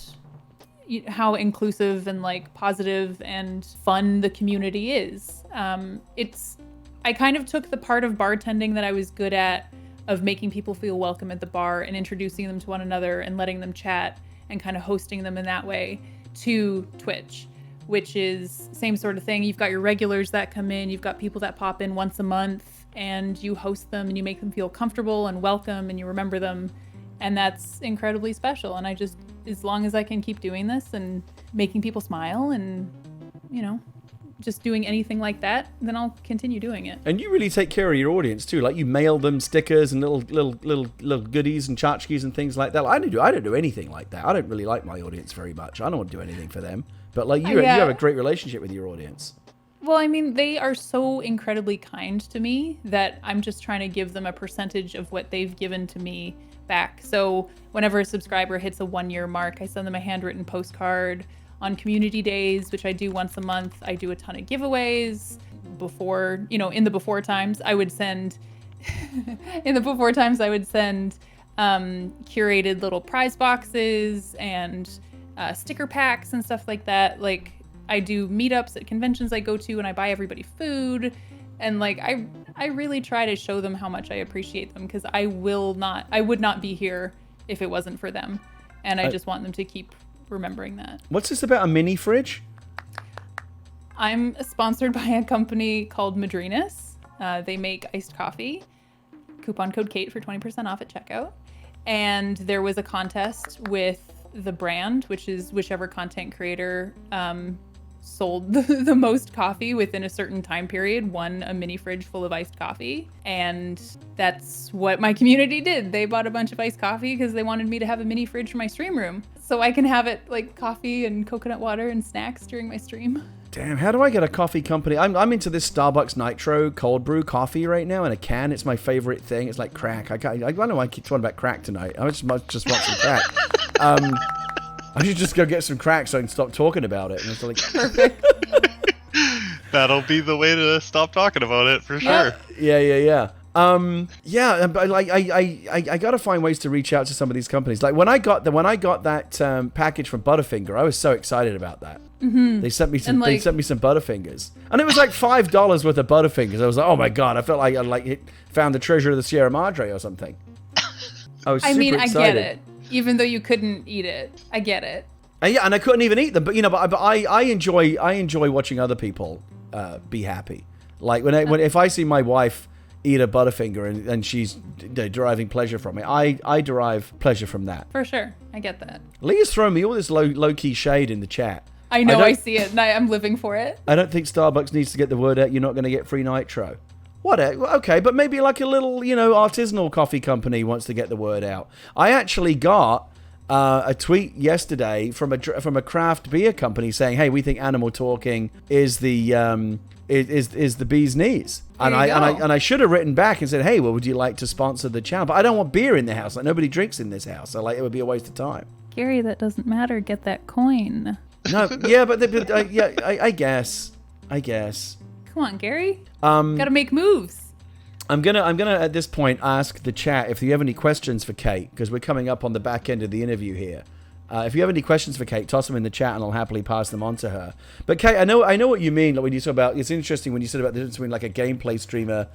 how inclusive and positive and fun the community is. I kind of took the part of bartending that I was good at, of making people feel welcome at the bar and introducing them to one another and letting them chat and kind of hosting them in that way, to Twitch, which is same sort of thing. You've got your regulars that come in, you've got people that pop in once a month, and you host them and you make them feel comfortable and welcome and you remember them. And that's incredibly special. And I just, as long as I can keep doing this and making people smile and, just doing anything like that, then I'll continue doing it. And you really take care of your audience too. You mail them stickers and little goodies and tchotchkes and things like that. I don't do anything like that. I don't really like my audience very much. I don't want to do anything for them. But you have a great relationship with your audience. Well, I mean, they are so incredibly kind to me that I'm just trying to give them a percentage of what they've given to me back. So whenever a subscriber hits a 1-year mark, I send them a handwritten postcard On community days, which I do once a month, I do a ton of giveaways. Before, in the before times, I would send curated little prize boxes and sticker packs and stuff like that. Like, I do meetups at conventions I go to, and I buy everybody food. And like, I really try to show them how much I appreciate them, because I would not be here if it wasn't for them. And I just want them to keep remembering that. What's this about a mini fridge? I'm sponsored by a company called Madrinas. They make iced coffee. Coupon code Kate for 20% off at checkout. And there was a contest with the brand, which is whichever content creator sold the most coffee within a certain time period won a mini fridge full of iced coffee. And that's what my community did. They bought a bunch of iced coffee because they wanted me to have a mini fridge for my stream room, so I can have it like coffee and coconut water and snacks during my stream. Damn, how do I get a coffee company? I'm into this Starbucks Nitro cold brew coffee right now in a can. It's my favorite thing. It's like crack. I don't know why I keep talking about crack tonight. I just want some crack. I should just go get some crack so I can stop talking about it. And it's like, perfect. That'll be the way to stop talking about it for sure. Yeah. But like I gotta find ways to reach out to some of these companies. Like when I got that package from Butterfinger, I was so excited about that. Mm-hmm. They sent me some Butterfingers, and it was like $5 worth of Butterfingers. I was like, oh my god, I felt like I found the treasure of the Sierra Madre or something. I was super excited. I get it. Even though you couldn't eat it, I get it. Yeah, and I couldn't even eat them. But I enjoy watching other people be happy. Like if I see my wife eat a Butterfinger and she's deriving pleasure from it, I derive pleasure from that. For sure, I get that. Leah's throwing me all this low key shade in the chat. I know, I see it, and I'm living for it. I don't think Starbucks needs to get the word out. You're not going to get free nitro. What? Okay, but maybe like a little, artisanal coffee company wants to get the word out. I actually got a tweet yesterday from a craft beer company saying, "Hey, we think animal talking is the is the bee's knees." And I should have written back and said, "Hey, well, would you like to sponsor the channel?" But I don't want beer in the house. Like nobody drinks in this house. So like it would be a waste of time. Gary, that doesn't matter. Get that coin. No, yeah, but I guess. Come on, Gary. Gotta make moves. I'm gonna at this point ask the chat if you have any questions for Kate, because we're coming up on the back end of the interview here. If you have any questions for Kate, toss them in the chat and I'll happily pass them on to her. But Kate, I know what you mean. Like when you talk about, it's interesting when you said about the difference between like a gameplay streamer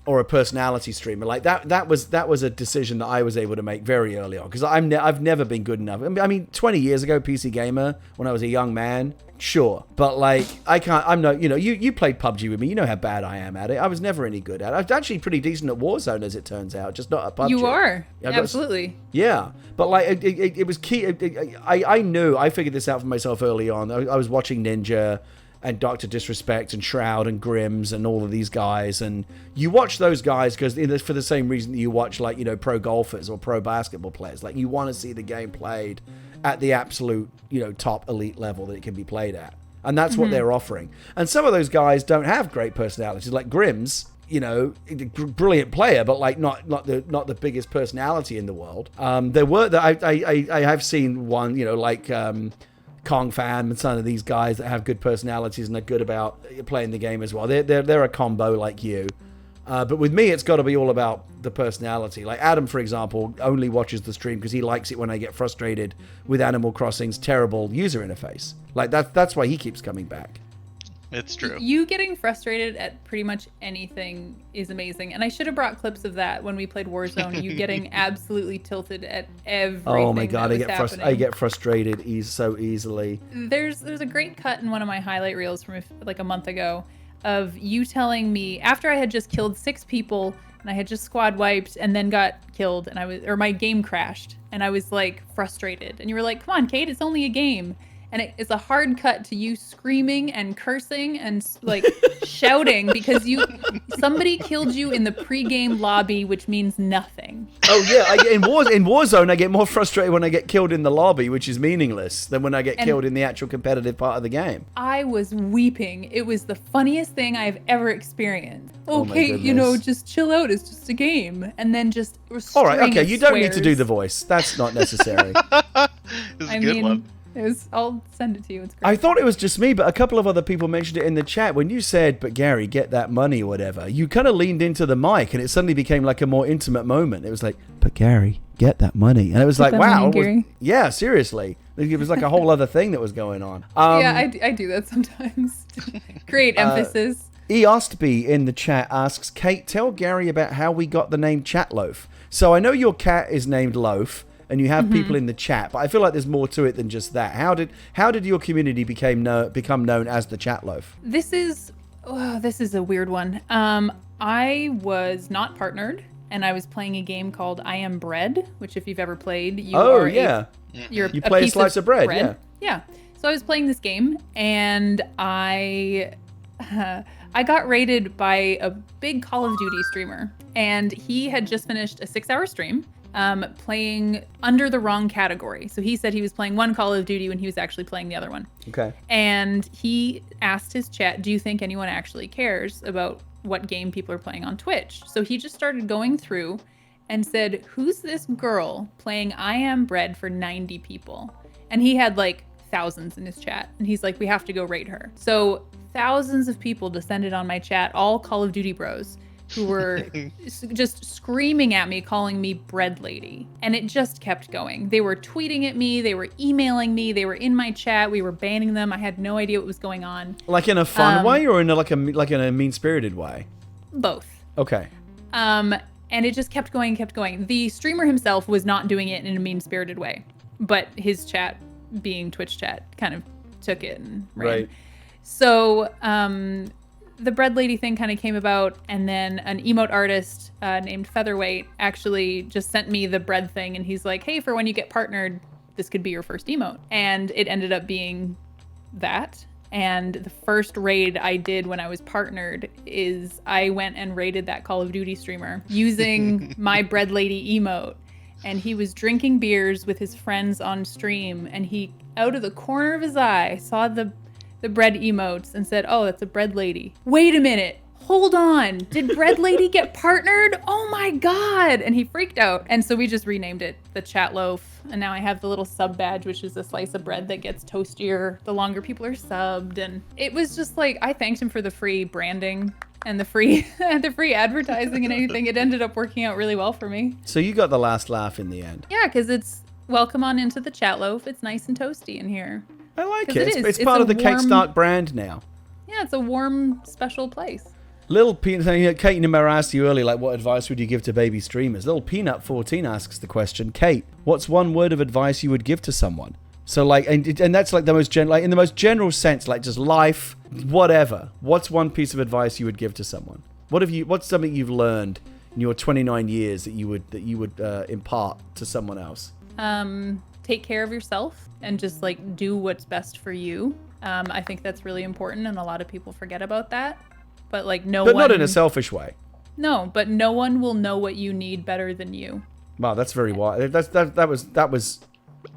or a personality streamer. Like that was a decision that I was able to make very early on, because I've never been good enough. I mean, 20 years ago, PC gamer, when I was a young man, sure, but like I'm not. You played PUBG with me. You know how bad I am at it. I was never any good at it. I was actually pretty decent at Warzone, as it turns out, just not at PUBG. You are absolutely. Yeah, but like it was key. I figured this out for myself early on. I was watching Ninja and Dr. Disrespect and Shroud and Grims and all of these guys, and you watch those guys because for the same reason that you watch like pro golfers or pro basketball players. Like you want to see the game played at the absolute top elite level that it can be played at, and that's what they're offering. And some of those guys don't have great personalities, like Grims. Brilliant player, but like not the biggest personality in the world. There were I have seen one, like Kong Fan and some of these guys that have good personalities and are good about playing the game as well. They're a combo like you. But with me, it's got to be all about the personality. Like Adam, for example, only watches the stream because he likes it when I get frustrated with Animal Crossing's terrible user interface. Like that's why he keeps coming back. It's true. You getting frustrated at pretty much anything is amazing. And I should have brought clips of that when we played Warzone. You getting absolutely tilted at everything. Oh my god, I get frustrated so easily. There's a great cut in one of my highlight reels from like a month ago of you telling me after I had just killed 6 people and I had just squad wiped and then got killed and my game crashed and I was like frustrated. And you were like, "Come on, Kate, it's only a game." And it's a hard cut to you screaming and cursing and like shouting because somebody killed you in the pre-game lobby, which means nothing. Oh yeah, in Warzone I get more frustrated when I get killed in the lobby, which is meaningless, than when I get killed in the actual competitive part of the game. I was weeping. It was the funniest thing I've ever experienced. Okay, just chill out. It's just a game, and then just all right. Okay, you don't need to do the voice. That's not necessary. It's a good one. I'll send it to you. It's great. I thought it was just me, but a couple of other people mentioned it in the chat. When you said, but Gary, get that money or whatever, you kind of leaned into the mic and it suddenly became like a more intimate moment. It was like, but Gary, get that money. And it was like, wow. Yeah, seriously. It was like a whole other thing that was going on. Yeah, I do that sometimes. Great emphasis. Eostby in the chat asks, Kate, tell Gary about how we got the name Chatloaf. So I know your cat is named Loaf, and you have people in the chat, but I feel like there's more to it than just that. How did your community become known as the Chatloaf? This is a weird one. I was not partnered, and I was playing a game called I Am Bread, which if you've ever played, you play a slice of bread. Yeah. So I was playing this game, and I got raided by a big Call of Duty streamer, and he had just finished a 6-hour stream playing under the wrong category. So he said he was playing one Call of Duty when he was actually playing the other one. Okay. And he asked his chat, do you think anyone actually cares about what game people are playing on Twitch? So he just started going through and said, who's this girl playing I Am Bread for 90 people? And he had like thousands in his chat. And he's like, we have to go raid her. So thousands of people descended on my chat, all Call of Duty bros, who were just screaming at me, calling me bread lady. And it just kept going. They were tweeting at me, they were emailing me, they were in my chat, we were banning them. I had no idea what was going on. Like in a fun way or in in a mean-spirited way? Both. Okay. And it just kept going. The streamer himself was not doing it in a mean-spirited way, but his chat, being Twitch chat, kind of took it and ran. Right. So the bread lady thing kind of came about, and then an emote artist named Featherweight actually just sent me the bread thing, and he's like, hey, for when you get partnered, this could be your first emote. And it ended up being that. And the first raid I did when I was partnered is I went and raided that Call of Duty streamer using my bread lady emote. And he was drinking beers with his friends on stream, and he, out of the corner of his eye, saw the bread emotes and said, oh, that's a bread lady. Wait a minute. Hold on. Did bread lady get partnered? Oh my God. And he freaked out. And so we just renamed it the Chat Loaf. And now I have the little sub badge, which is a slice of bread that gets toastier the longer people are subbed. And it was just like, I thanked him for the free branding and the free advertising and anything. It ended up working out really well for me. So you got the last laugh in the end. Yeah, because it's welcome on into the Chat Loaf. It's nice and toasty in here. I like it. It's part of the Kate Stark brand now. Yeah, it's a warm, special place. Little Peanut, Kate Nimmer asked you earlier, like, what advice would you give to baby streamers? Little Peanut 14 asks the question, Kate, what's one word of advice you would give to someone? So like, and that's like the most in the most general sense, like just life, whatever. What's one piece of advice you would give to someone? What's something you've learned in your 29 years that you would impart to someone else? Take care of yourself and just like do what's best for you. I think that's really important, and a lot of people forget about that. But like not in a selfish way. No, but no one will know what you need better than you. Wow, that's very wise. That was.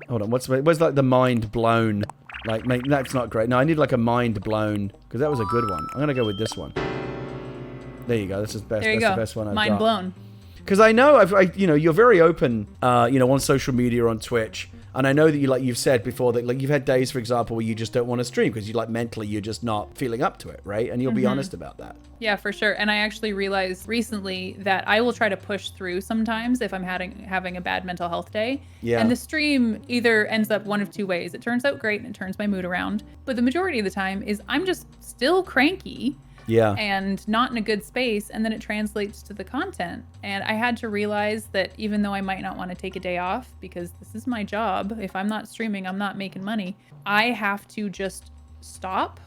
Hold on, where's like the mind blown? Like, mate, that's not great. No, I need like a mind blown, because that was a good one. I'm gonna go with this one. There you go. That's the best. That's the best one I've got. Mind blown. Because I know you're very open, on social media, on Twitch. And I know that you've said before that like you've had days, for example, where you just don't want to stream because you like mentally you're just not feeling up to it, right? And you'll be honest about that. Yeah, for sure. And I actually realized recently that I will try to push through sometimes if I'm having a bad mental health day. Yeah. And the stream either ends up one of two ways. It turns out great and it turns my mood around. But the majority of the time is I'm just still cranky. Yeah. And not in a good space, and then it translates to the content. And I had to realize that even though I might not want to take a day off because this is my job, if I'm not streaming, I'm not making money. I have to just stop,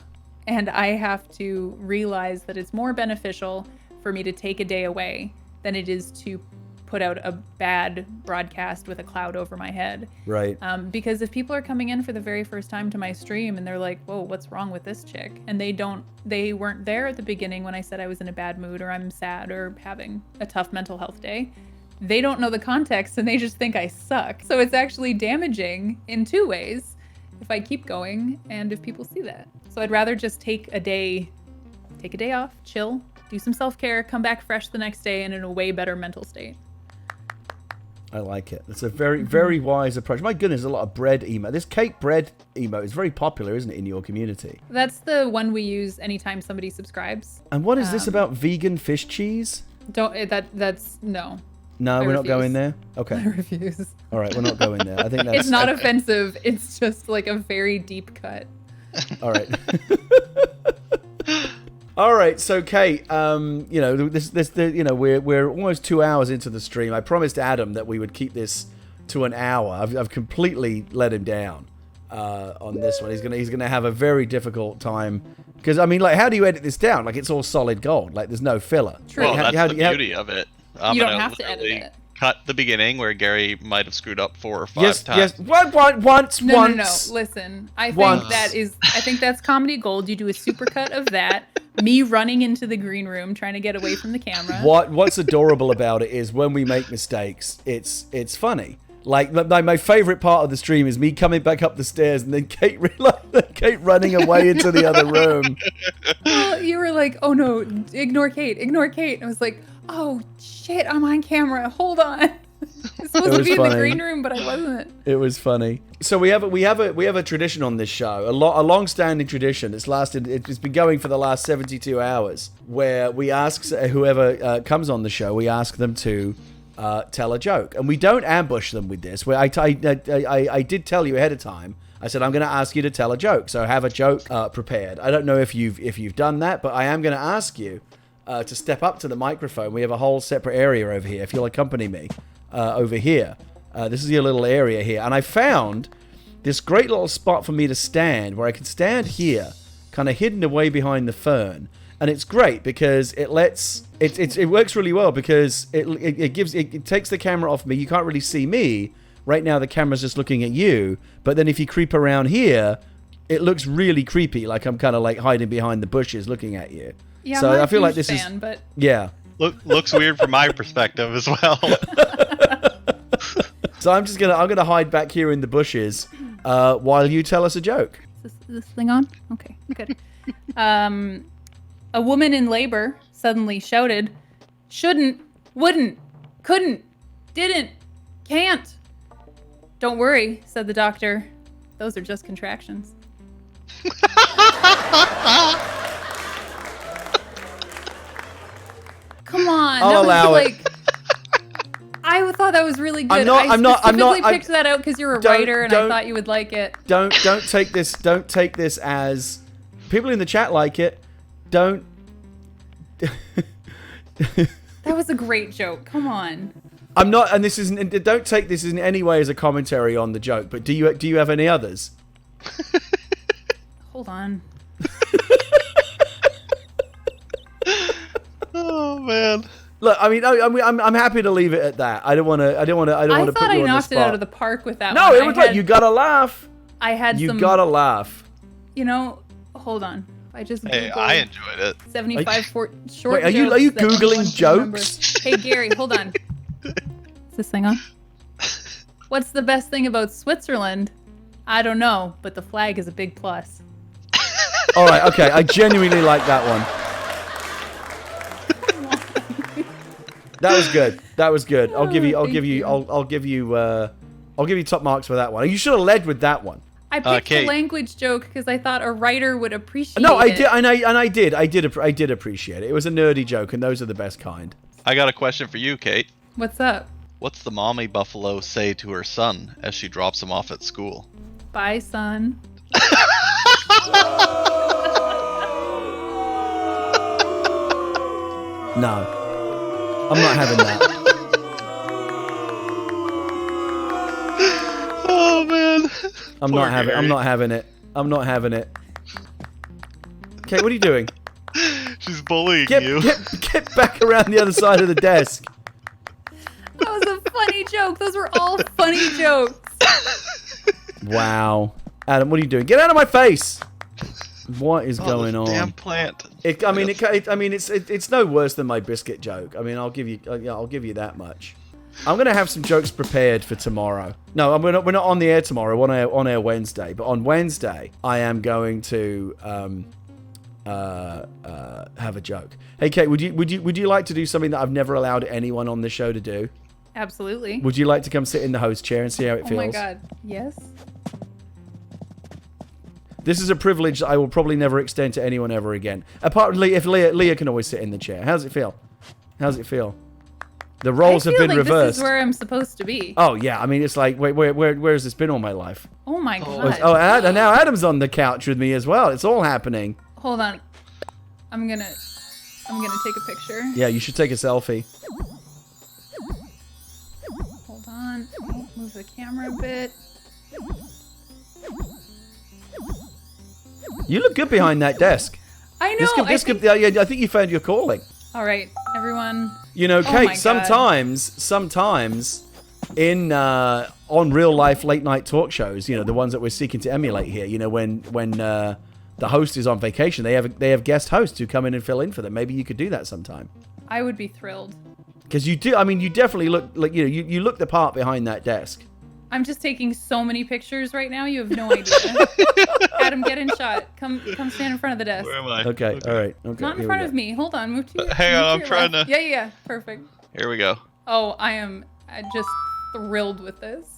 and I have to realize that it's more beneficial for me to take a day away than it is to put out a bad broadcast with a cloud over my head. Right. Because if people are coming in for the very first time to my stream and they're like, whoa, what's wrong with this chick? And they weren't there at the beginning when I said I was in a bad mood or I'm sad or having a tough mental health day. They don't know the context and they just think I suck. So it's actually damaging in two ways if I keep going and if people see that. So I'd rather just take a day off, chill, do some self-care, come back fresh the next day and in a way better mental state. I like it. It's a very, very wise approach. My goodness, a lot of bread emote. This cake bread emote is very popular, isn't it, in your community? That's the one we use anytime somebody subscribes. And what is this about vegan fish cheese? That's no. No, we're not going there? Okay. I refuse. All right, we're not going there. I think that's... It's not offensive. It's just like a very deep cut. All right. All right, so Kate, we're almost 2 hours into the stream. I promised Adam that we would keep this to an hour. I've completely let him down on this one. He's gonna have a very difficult time because I mean, like, how do you edit this down? Like, it's all solid gold. Like, there's no filler. True. Well, that's the beauty of it. You don't have to edit it. Cut the beginning where Gary might have screwed up 4 or 5 times. Yes. Once. No. Listen, I think that's comedy gold. You do a supercut of that. Me running into the green room trying to get away from the camera. What's adorable about it is when we make mistakes, it's funny. Like my favorite part of the stream is me coming back up the stairs and then Kate running away into the other room. Well, you were like, "Oh no, ignore Kate." I was like, "Oh shit, I'm on camera. Hold on." It's supposed to be funny. In the green room, but I wasn't. It was funny. So we have a tradition on this show, a long-standing tradition. It's been going for the last 72 hours, where we ask whoever comes on the show, we ask them to tell a joke, and we don't ambush them with this. Where I did tell you ahead of time. I said I'm going to ask you to tell a joke, so have a joke prepared. I don't know if you've done that, but I am going to ask you to step up to the microphone. We have a whole separate area over here. If you'll accompany me. Over here. This is your little area here. And I found this great little spot for me to stand where I can stand here, kind of hidden away behind the fern. And it's great because it works really well because it takes the camera off me. You can't really see me. Right now the camera's just looking at you. But then if you creep around here, it looks really creepy, like I'm kind of like hiding behind the bushes looking at you. Yeah, so I'm not I feel like huge this fan, is but... yeah. Looks weird from my perspective as well. So I'm gonna hide back here in the bushes while you tell us a joke. Is this thing on? Okay, good. A woman in labor suddenly shouted, "Shouldn't, wouldn't, couldn't, didn't, can't." "Don't worry," said the doctor. "Those are just contractions." Come on. I'll allow it. I thought that was really good. I'm not. I picked that out because you're a writer and I thought you would like it. Don't take this as people in the chat like it. Don't. That was a great joke. Come on. I'm not, and this isn't. Don't take this in any way as a commentary on the joke. But do you have any others? Hold on. Oh man. Look, I mean, I'm happy to leave it at that. I don't want to put you on the spot. I thought I knocked it out of the park with that one. No, it was like you gotta laugh. You gotta laugh. You know, hold on. I just Hey, I enjoyed it. 75 short Wait, are you jokes that Googling jokes? Hey Gary, hold on. Is this thing on? What's the best thing about Switzerland? I don't know, but the flag is a big plus. All right, okay. I genuinely like that one. That was good. I'll give you top marks for that one. You should have led with that one. I picked the language joke because I thought a writer would appreciate it. No, I did, and I did appreciate it. It was a nerdy joke, and those are the best kind. I got a question for you, Kate. What's up? What's the mommy buffalo say to her son as she drops him off at school? Bye, son. No, I'm not having that. Oh man. I'm not having it. Okay, what are you doing? She's bullying you. Get back around the other side of the desk. That was a funny joke. Those were all funny jokes. Wow. Adam, what are you doing? Get out of my face! What is going on? Damn plant. It's no worse than my biscuit joke. I mean, I'll give you that much. I'm gonna have some jokes prepared for tomorrow. No, we're not on the air tomorrow. On air Wednesday. But on Wednesday, I am going to have a joke. Hey, Kate, would you like to do something that I've never allowed anyone on the show to do? Absolutely. Would you like to come sit in the host chair and see how it feels? Oh my god, yes. This is a privilege that I will probably never extend to anyone ever again. Apart from Leah, if Leah can always sit in the chair. How does it feel? How does it feel? The roles have been reversed. This is where I'm supposed to be. Oh yeah, I mean it's like, wait, where has this been all my life? Oh my god. Oh, and now Adam's on the couch with me as well. It's all happening. Hold on. I'm gonna take a picture. Yeah, you should take a selfie. Hold on. Oh, move the camera a bit. You look good behind that desk. I know. I think you found your calling. All right, everyone. You know, Kate. Sometimes in on real life late night talk shows, you know, the ones that we're seeking to emulate here. You know, when the host is on vacation, they have guest hosts who come in and fill in for them. Maybe you could do that sometime. I would be thrilled. Because you do. I mean, you definitely look like you look the part behind that desk. I'm just taking so many pictures right now. You have no idea. Adam, get in shot. Come stand in front of the desk. Where am I? Okay. All right. Okay. Not in front of me. Hold on. Move to your Hang on, I'm your trying left. to. Yeah. Perfect. Here we go. Oh, I am just thrilled with this.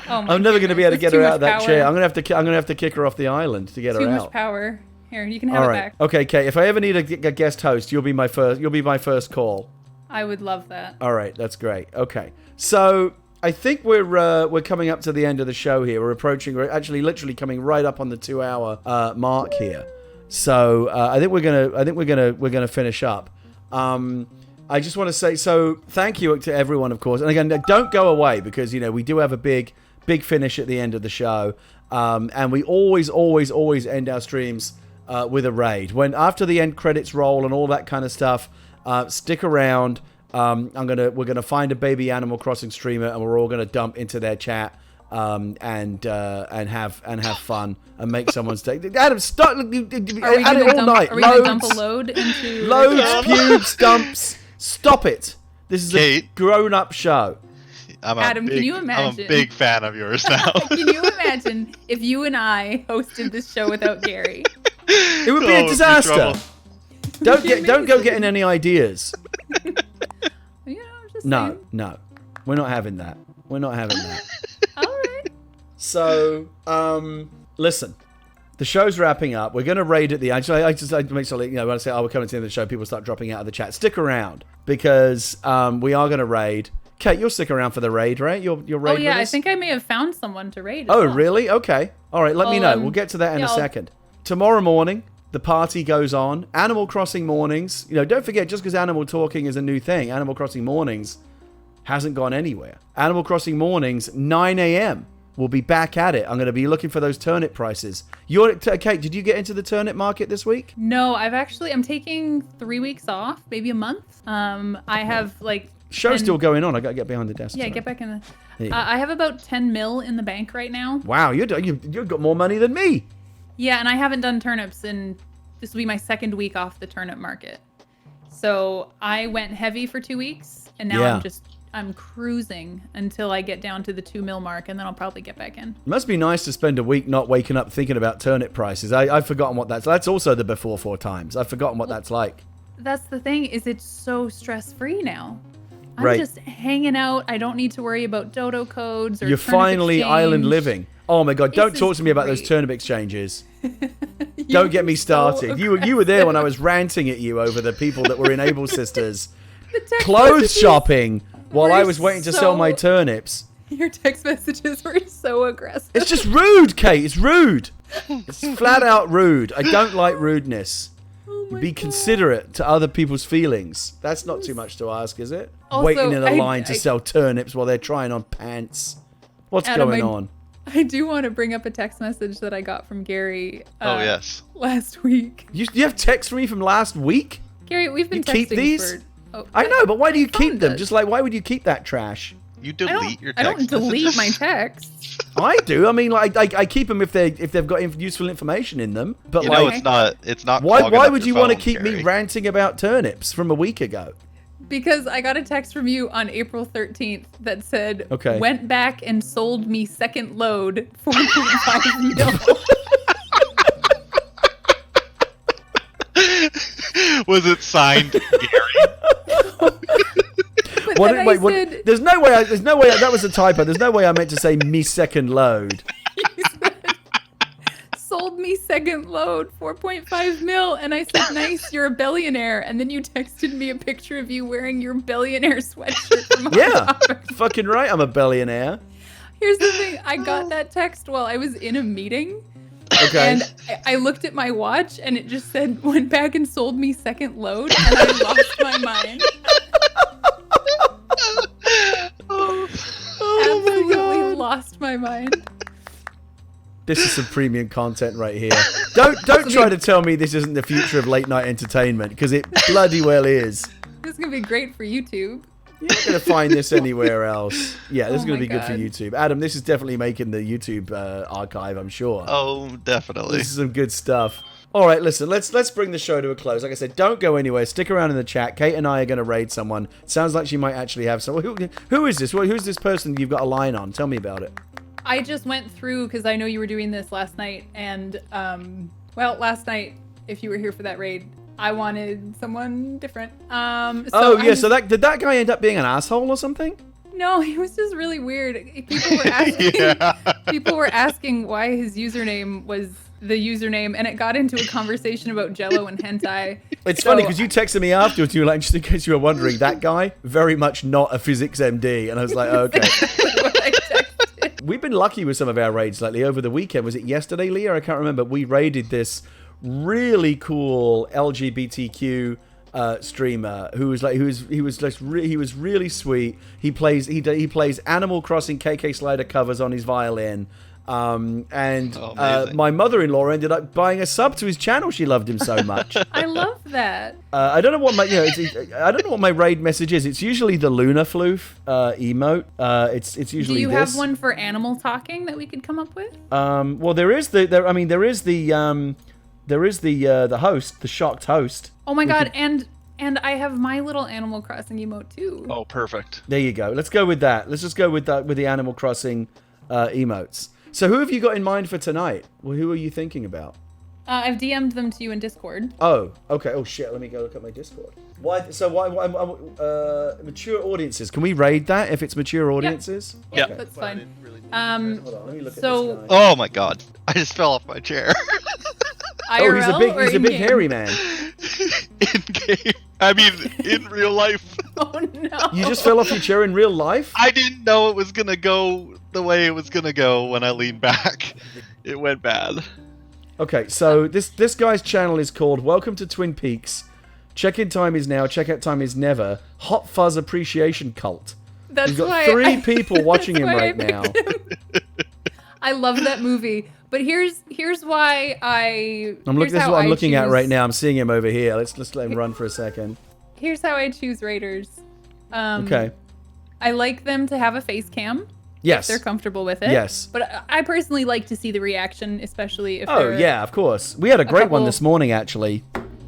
Oh my I'm never going to be able to get her out of that power. chair. I'm going to have to kick her off the island to get her Too out. much power. Here, you can have All it right. back. Okay, Kate. If I ever need a guest host, you'll be my first call. I would love that. All right, that's great. Okay, so I think we're coming up to the end of the show here. We're actually literally coming right up on the 2-hour mark here. So I think we're gonna finish up. I just want to say thank you to everyone, of course. And again, don't go away because we do have a big finish at the end of the show, and we always end our streams with a raid. When after the end credits roll and all that kind of stuff. Stick around. We're gonna find a baby Animal Crossing streamer, and we're all gonna dump into their chat, and have fun and make someone's day. Adam, stop! Add it all night. Are we gonna dump a load into loads, pubes, dumps. Stop it! This is a grown-up show. Adam, can you imagine? I'm a big fan of yours now. Can you imagine if you and I hosted this show without Gary? It would be a disaster. Don't go getting any ideas. No, we're not having that. All right. So, listen, the show's wrapping up. We're going to raid at the end. I just make sure when I say we're coming to the end of the show, people start dropping out of the chat. Stick around because we are going to raid. Kate, you'll stick around for the raid, right? You'll raid. Oh yeah, with us? I think I may have found someone to raid. Oh really? Okay. All right. Let me know. We'll get to that in a second. Tomorrow morning. The party goes on. Animal Crossing mornings. Don't forget, just because Animal Talking is a new thing, Animal Crossing mornings hasn't gone anywhere. Animal Crossing mornings, 9 a.m. We'll be back at it. I'm going to be looking for those turnip prices. Kate, did you get into the turnip market this week? No, I'm taking 3 weeks off, maybe a month. I have Show's still going on. I got to get behind the desk. Yeah, get back in the... I have about 10 mil in the bank right now. Wow, you've got more money than me. Yeah, and I haven't done turnips this will be my second week off the turnip market. So I went heavy for 2 weeks, and now I'm cruising until I get down to the 2 mil mark, and then I'll probably get back in. It must be nice to spend a week not waking up thinking about turnip prices. I've forgotten what that's also the before 4 times. I've forgotten what that's like. That's the thing, is it's so stress-free now. I'm right. just hanging out. I don't need to worry about dodo codes or You're turnip finally exchange. island living. Oh my God! Don't talk to me about those turnip exchanges. Don't get me started. So you were there when I was ranting at you over the people that were in Able Sisters clothes shopping while I was waiting to sell my turnips. Your text messages were so aggressive. It's just rude, Kate. It's rude. It's flat out rude. I don't like rudeness. Be considerate to other people's feelings. That's not too much to ask, is it? Also, waiting in a line to sell turnips while they're trying on pants. What's going on? I do want to bring up a text message that I got from Gary last week. You have texts from me from last week? Gary, we've been texting keep these? for... I know, but why do you keep them? Just why would you keep that trash? You delete your text I don't delete messages? my texts. I do. I mean, I keep them if they've got useful information in them. But it's not. Why would you want to keep me ranting about turnips from a week ago? Because I got a text from you on April 13th that said, went back and sold me second load 4.5 mil. Was it signed Gary? What? There's no way. That was a typo. There's no way I meant to say me second load. Sold me second load, 4.5 mil, and I said, "Nice, you're a billionaire." And then you texted me a picture of you wearing your billionaire sweatshirt from fucking right, I'm a billionaire. Here's the thing: I got that text while I was in a meeting. Okay. And I looked at my watch, and it just said, "Went back and sold me second load," and I lost my mind. Absolutely lost my mind. This is some premium content right here. Don't try to tell me this isn't the future of late night entertainment, because it bloody well is. This is gonna be great for YouTube. You're not going to find this anywhere else. Yeah, this is going to be God. good for YouTube. Adam, this is definitely making the YouTube archive, I'm sure. Oh, definitely. This is some good stuff. All right, listen, let's bring the show to a close. Like I said, don't go anywhere. Stick around in the chat. Kate and I are going to raid someone. Sounds like she might actually have someone. Who is this? Who's this person you've got a line on? Tell me about it. I just went through, because I know you were doing this last night, and, last night, if you were here for that raid, I wanted someone different. So did that guy end up being an asshole or something? No, he was just really weird. People were asking why his username was the username, and it got into a conversation about Jello and hentai. It's funny because you texted me afterwards. You were like, just in case you were wondering, that guy very much not a physics MD, and I was like, okay. What I texted. We've been lucky with some of our raids lately. Over the weekend, was it yesterday, Leah? I can't remember. We raided this really cool LGBTQ streamer who was really sweet. He plays Animal Crossing KK Slider covers on his violin. My mother-in-law ended up buying a sub to his channel. She loved him so much. I love that. I don't know what my raid message is. It's usually the Luna Floof emote. It's usually this. Do you have one for animal talking that we could come up with? Well, there is the host, the shocked host. Oh my god, and I have my little Animal Crossing emote too. Oh, perfect. There you go. Let's go with that. Let's just go with that with the Animal Crossing emotes. So who have you got in mind for tonight? Well, who are you thinking about? I've DM'd them to you in Discord. Oh, okay. Oh shit, let me go look at my Discord. Why mature audiences? Can we raid that if it's mature audiences? Yeah, okay. That's fine. Hold on, let me look at this guy. Oh my god, I just fell off my chair. IRL he's a big hairy man. In game. I mean, in real life. Oh no. You just fell off your chair in real life? I didn't know it was gonna go the way it was gonna go when I leaned back. It went bad. Okay, so this guy's channel is called Welcome to Twin Peaks. Check-in time is now, check-out time is never. Hot Fuzz Appreciation Cult. That's We've got three people watching him right now. I love that movie. But here's why this is what I'm looking at right now. I'm seeing him over here. Let's let him run for a second. Here's how I choose raiders. Okay. I like them to have a face cam. Yes. If they're comfortable with it. Yes. But I personally like to see the reaction, especially if Oh, yeah, of course. We had a great one this morning, actually.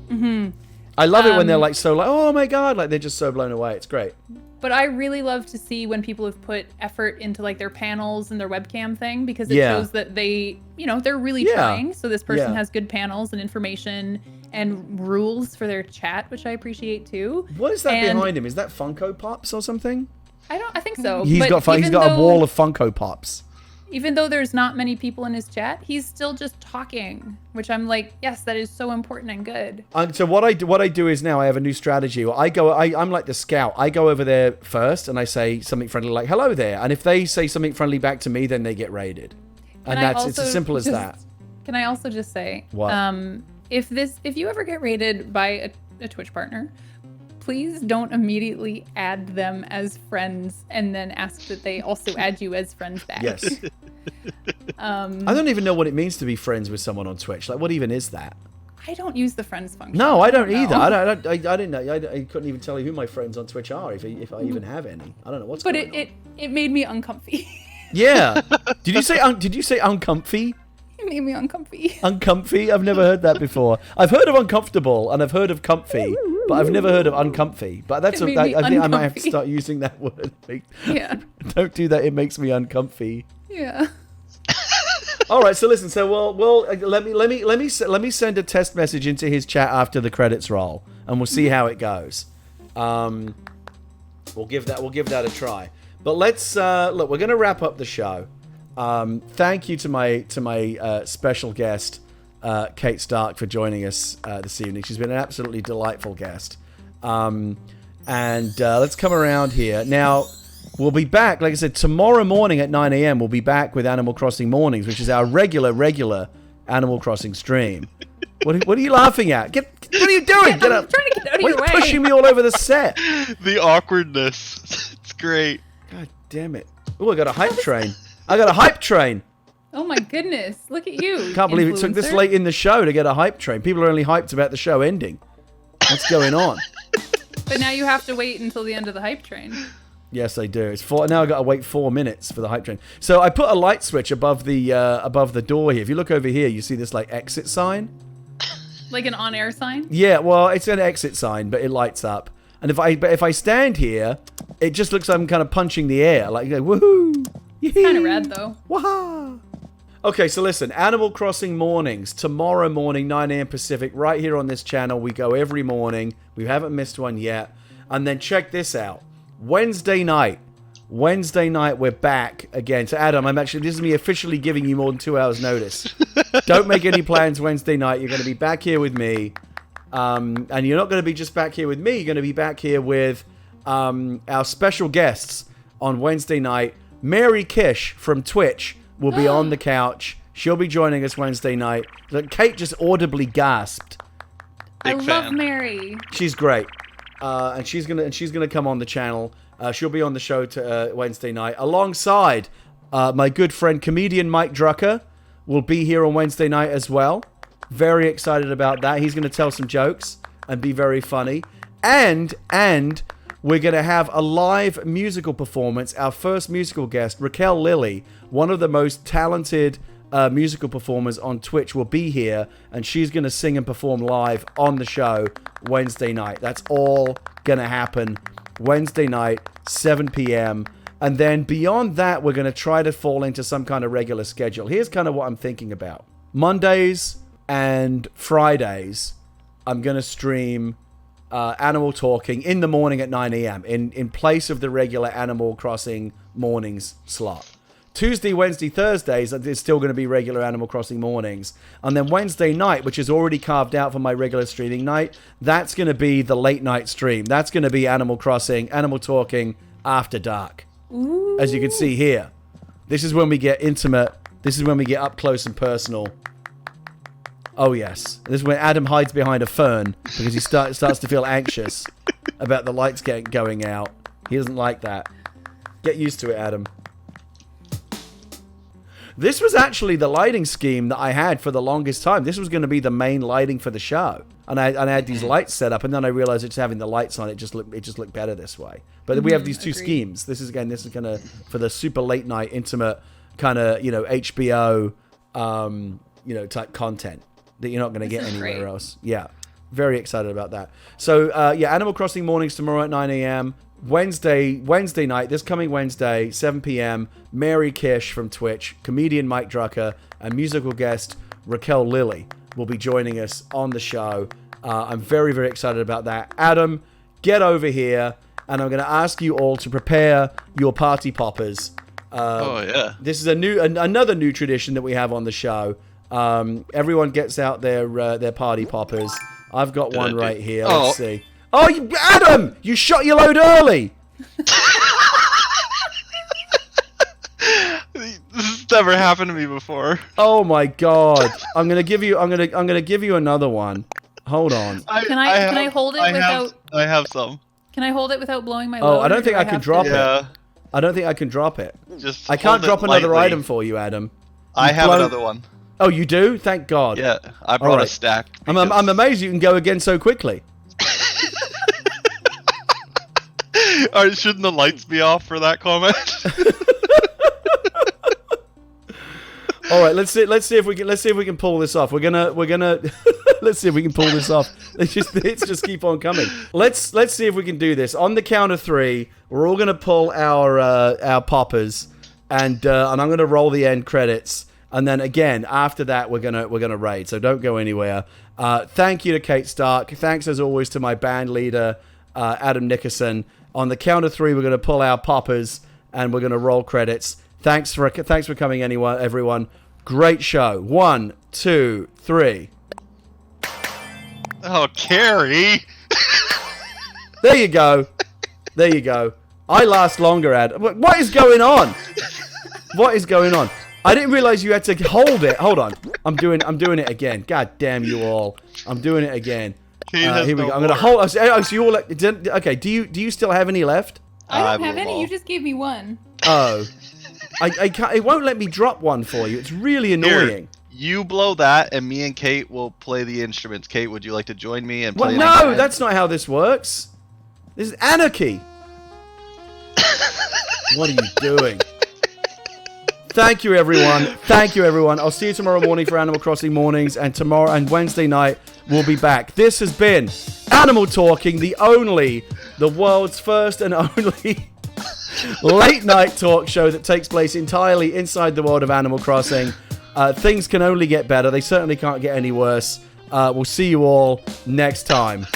Mm-hmm. I love it when they're oh my god, like they're just so blown away. It's great. But I really love to see when people have put effort into like their panels and their webcam thing, because it shows that they, they're really trying. So this person has good panels and information and rules for their chat, which I appreciate too. What is that behind him? Is that Funko Pops or something? I think so. He's got a wall of Funko Pops. Even though there's not many people in his chat, he's still just talking, which I'm like, yes, that is so important and good. So what I do is now I have a new strategy. I'm like the scout. I go over there first and I say something friendly like "hello there," and if they say something friendly back to me, then they get raided. It's as simple as that. Can I also just say, what? If you ever get raided by a Twitch partner, please don't immediately add them as friends and then ask that they also add you as friends back. Yes. I don't even know what it means to be friends with someone on Twitch. Like, what even is that? I don't use the friends function. No, I don't either. I didn't know. I couldn't even tell you who my friends on Twitch are if I even have any. I don't know what's going on. But it made me uncomfy. Yeah. Did you say uncomfy? It made me uncomfy. Uncomfy? I've never heard that before. I've heard of uncomfortable and I've heard of comfy, but I've never heard of uncomfy. But I think I might have to start using that word. Yeah. Don't do that. It makes me uncomfy. Yeah. All right. So listen. So let me send a test message into his chat after the credits roll, and we'll see how it goes. We'll give that a try. But let's look. We're going to wrap up the show. Thank you to my special guest, Kate Stark, for joining us this evening. She's been an absolutely delightful guest. And let's come around here now. We'll be back, like I said, tomorrow morning at 9 a.m. We'll be back with Animal Crossing Mornings, which is our regular Animal Crossing stream. What are you laughing at? What are you doing? I'm trying to get out of your way. Why are you pushing me all over the set? The awkwardness. It's great. God damn it. Oh, I got a hype train. Oh my goodness. Look at you. Can't believe it took this late in the show to get a hype train. People are only hyped about the show ending. What's going on? But now you have to wait until the end of the hype train. Yes, I do. Now I've got to wait 4 minutes for the hype train. So I put a light switch above the door here. If you look over here, you see this like exit sign. Like an on-air sign? Yeah, well, it's an exit sign, but it lights up. And if I stand here, it just looks like I'm kind of punching the air, like woohoo! It's kind of rad though. Waha! Okay, so listen, Animal Crossing Mornings, tomorrow morning, 9 a.m. Pacific, right here on this channel. We go every morning. We haven't missed one yet. And then check this out. Wednesday night, we're back again. So, Adam, this is me officially giving you more than 2 hours notice. Don't make any plans Wednesday night. You're going to be back here with me. And you're not going to be just back here with me. You're going to be back here with our special guests on Wednesday night. Mary Kish from Twitch will be on the couch. She'll be joining us Wednesday night. Kate just audibly gasped. I love Mary. She's great. And she's gonna come on the channel. She'll be on the show Wednesday night alongside my good friend comedian Mike Drucker. Will be here on Wednesday night as well. Very excited about that. He's gonna tell some jokes and be very funny. And we're gonna have a live musical performance. Our first musical guest, Raquel Lilly, one of the most talented musical performers on Twitch, will be here, and she's going to sing and perform live on the show Wednesday night. That's all going to happen Wednesday night, 7 p.m. And then beyond that, we're going to try to fall into some kind of regular schedule. Here's kind of what I'm thinking about. Mondays and Fridays, I'm going to stream Animal Talking in the morning at 9 a.m. in place of the regular Animal Crossing mornings slot. Tuesday, Wednesday, Thursdays, it's still going to be regular Animal Crossing mornings. And then Wednesday night, which is already carved out for my regular streaming night, that's going to be the late night stream. That's going to be Animal Crossing, Animal Talking after dark. Ooh. As you can see here. This is when we get intimate. This is when we get up close and personal. Oh, yes. This is when Adam hides behind a fern because he starts to feel anxious about the lights going out. He doesn't like that. Get used to it, Adam. This was actually the lighting scheme that I had for the longest time. This was going to be the main lighting for the show. And I had these lights set up, and then I realized it's having the lights on. It just looked better this way. But we have these two schemes. This is kind of for the super late night, intimate kind of, HBO, type content that you're not going to get anywhere else. Yeah. Very excited about that. So, Animal Crossing mornings tomorrow at 9 a.m. Wednesday night, this coming Wednesday, 7 p.m., Mary Kish from Twitch, comedian Mike Drucker, and musical guest Raquel Lilly will be joining us on the show. I'm very, very excited about that. Adam, get over here, and I'm going to ask you all to prepare your party poppers. This is another new tradition that we have on the show. Everyone gets out their party poppers. I've got one right here. Let's see. Oh, Adam! You shot your load early. This has never happened to me before. Oh my god! I'm gonna give you another one. Hold on. Can I hold it without? I have some. Can I hold it without blowing my load? Oh, I don't think I can drop it. I don't think I can drop it. I can't drop another item for you, Adam. I have another one. Oh, you do? Thank God. Yeah, I brought a stack. I'm amazed you can go again so quickly. Alright, shouldn't the lights be off for that comment? All right, let's see if we can pull this off. We're gonna let's see if we can pull this off. It's just keep on coming. Let's see if we can do this. On the count of 3, we're all gonna pull our poppers, and I'm gonna roll the end credits. And then again, after that, we're gonna raid. So don't go anywhere. Thank you to Kate Stark. Thanks as always to my band leader, Adam Nickerson. On the count of 3, we're going to pull our poppers and we're going to roll credits. Thanks for coming, everyone. Great show. 1, 2, 3. Oh, Carrie. There you go. There you go. I last longer, Ad. What is going on? What is going on? I didn't realize you had to hold it. Hold on. I'm doing it again. God damn you all. I'm doing it again. Here we go. I'm gonna hold. Oh, so you all. Okay. Do you still have any left? I don't have any. You just gave me one. Oh. I can't. It won't let me drop one for you. It's really annoying. Here, you blow that, and me and Kate will play the instruments. Kate, would you like to join me and play? No, that's not how this works. This is anarchy. What are you doing? Thank you, everyone. Thank you, everyone. I'll see you tomorrow morning for Animal Crossing mornings, and tomorrow and Wednesday night we'll be back. This has been Animal Talking, the world's first and only late night talk show that takes place entirely inside the world of Animal Crossing. Things can only get better. They certainly can't get any worse. We'll see you all next time.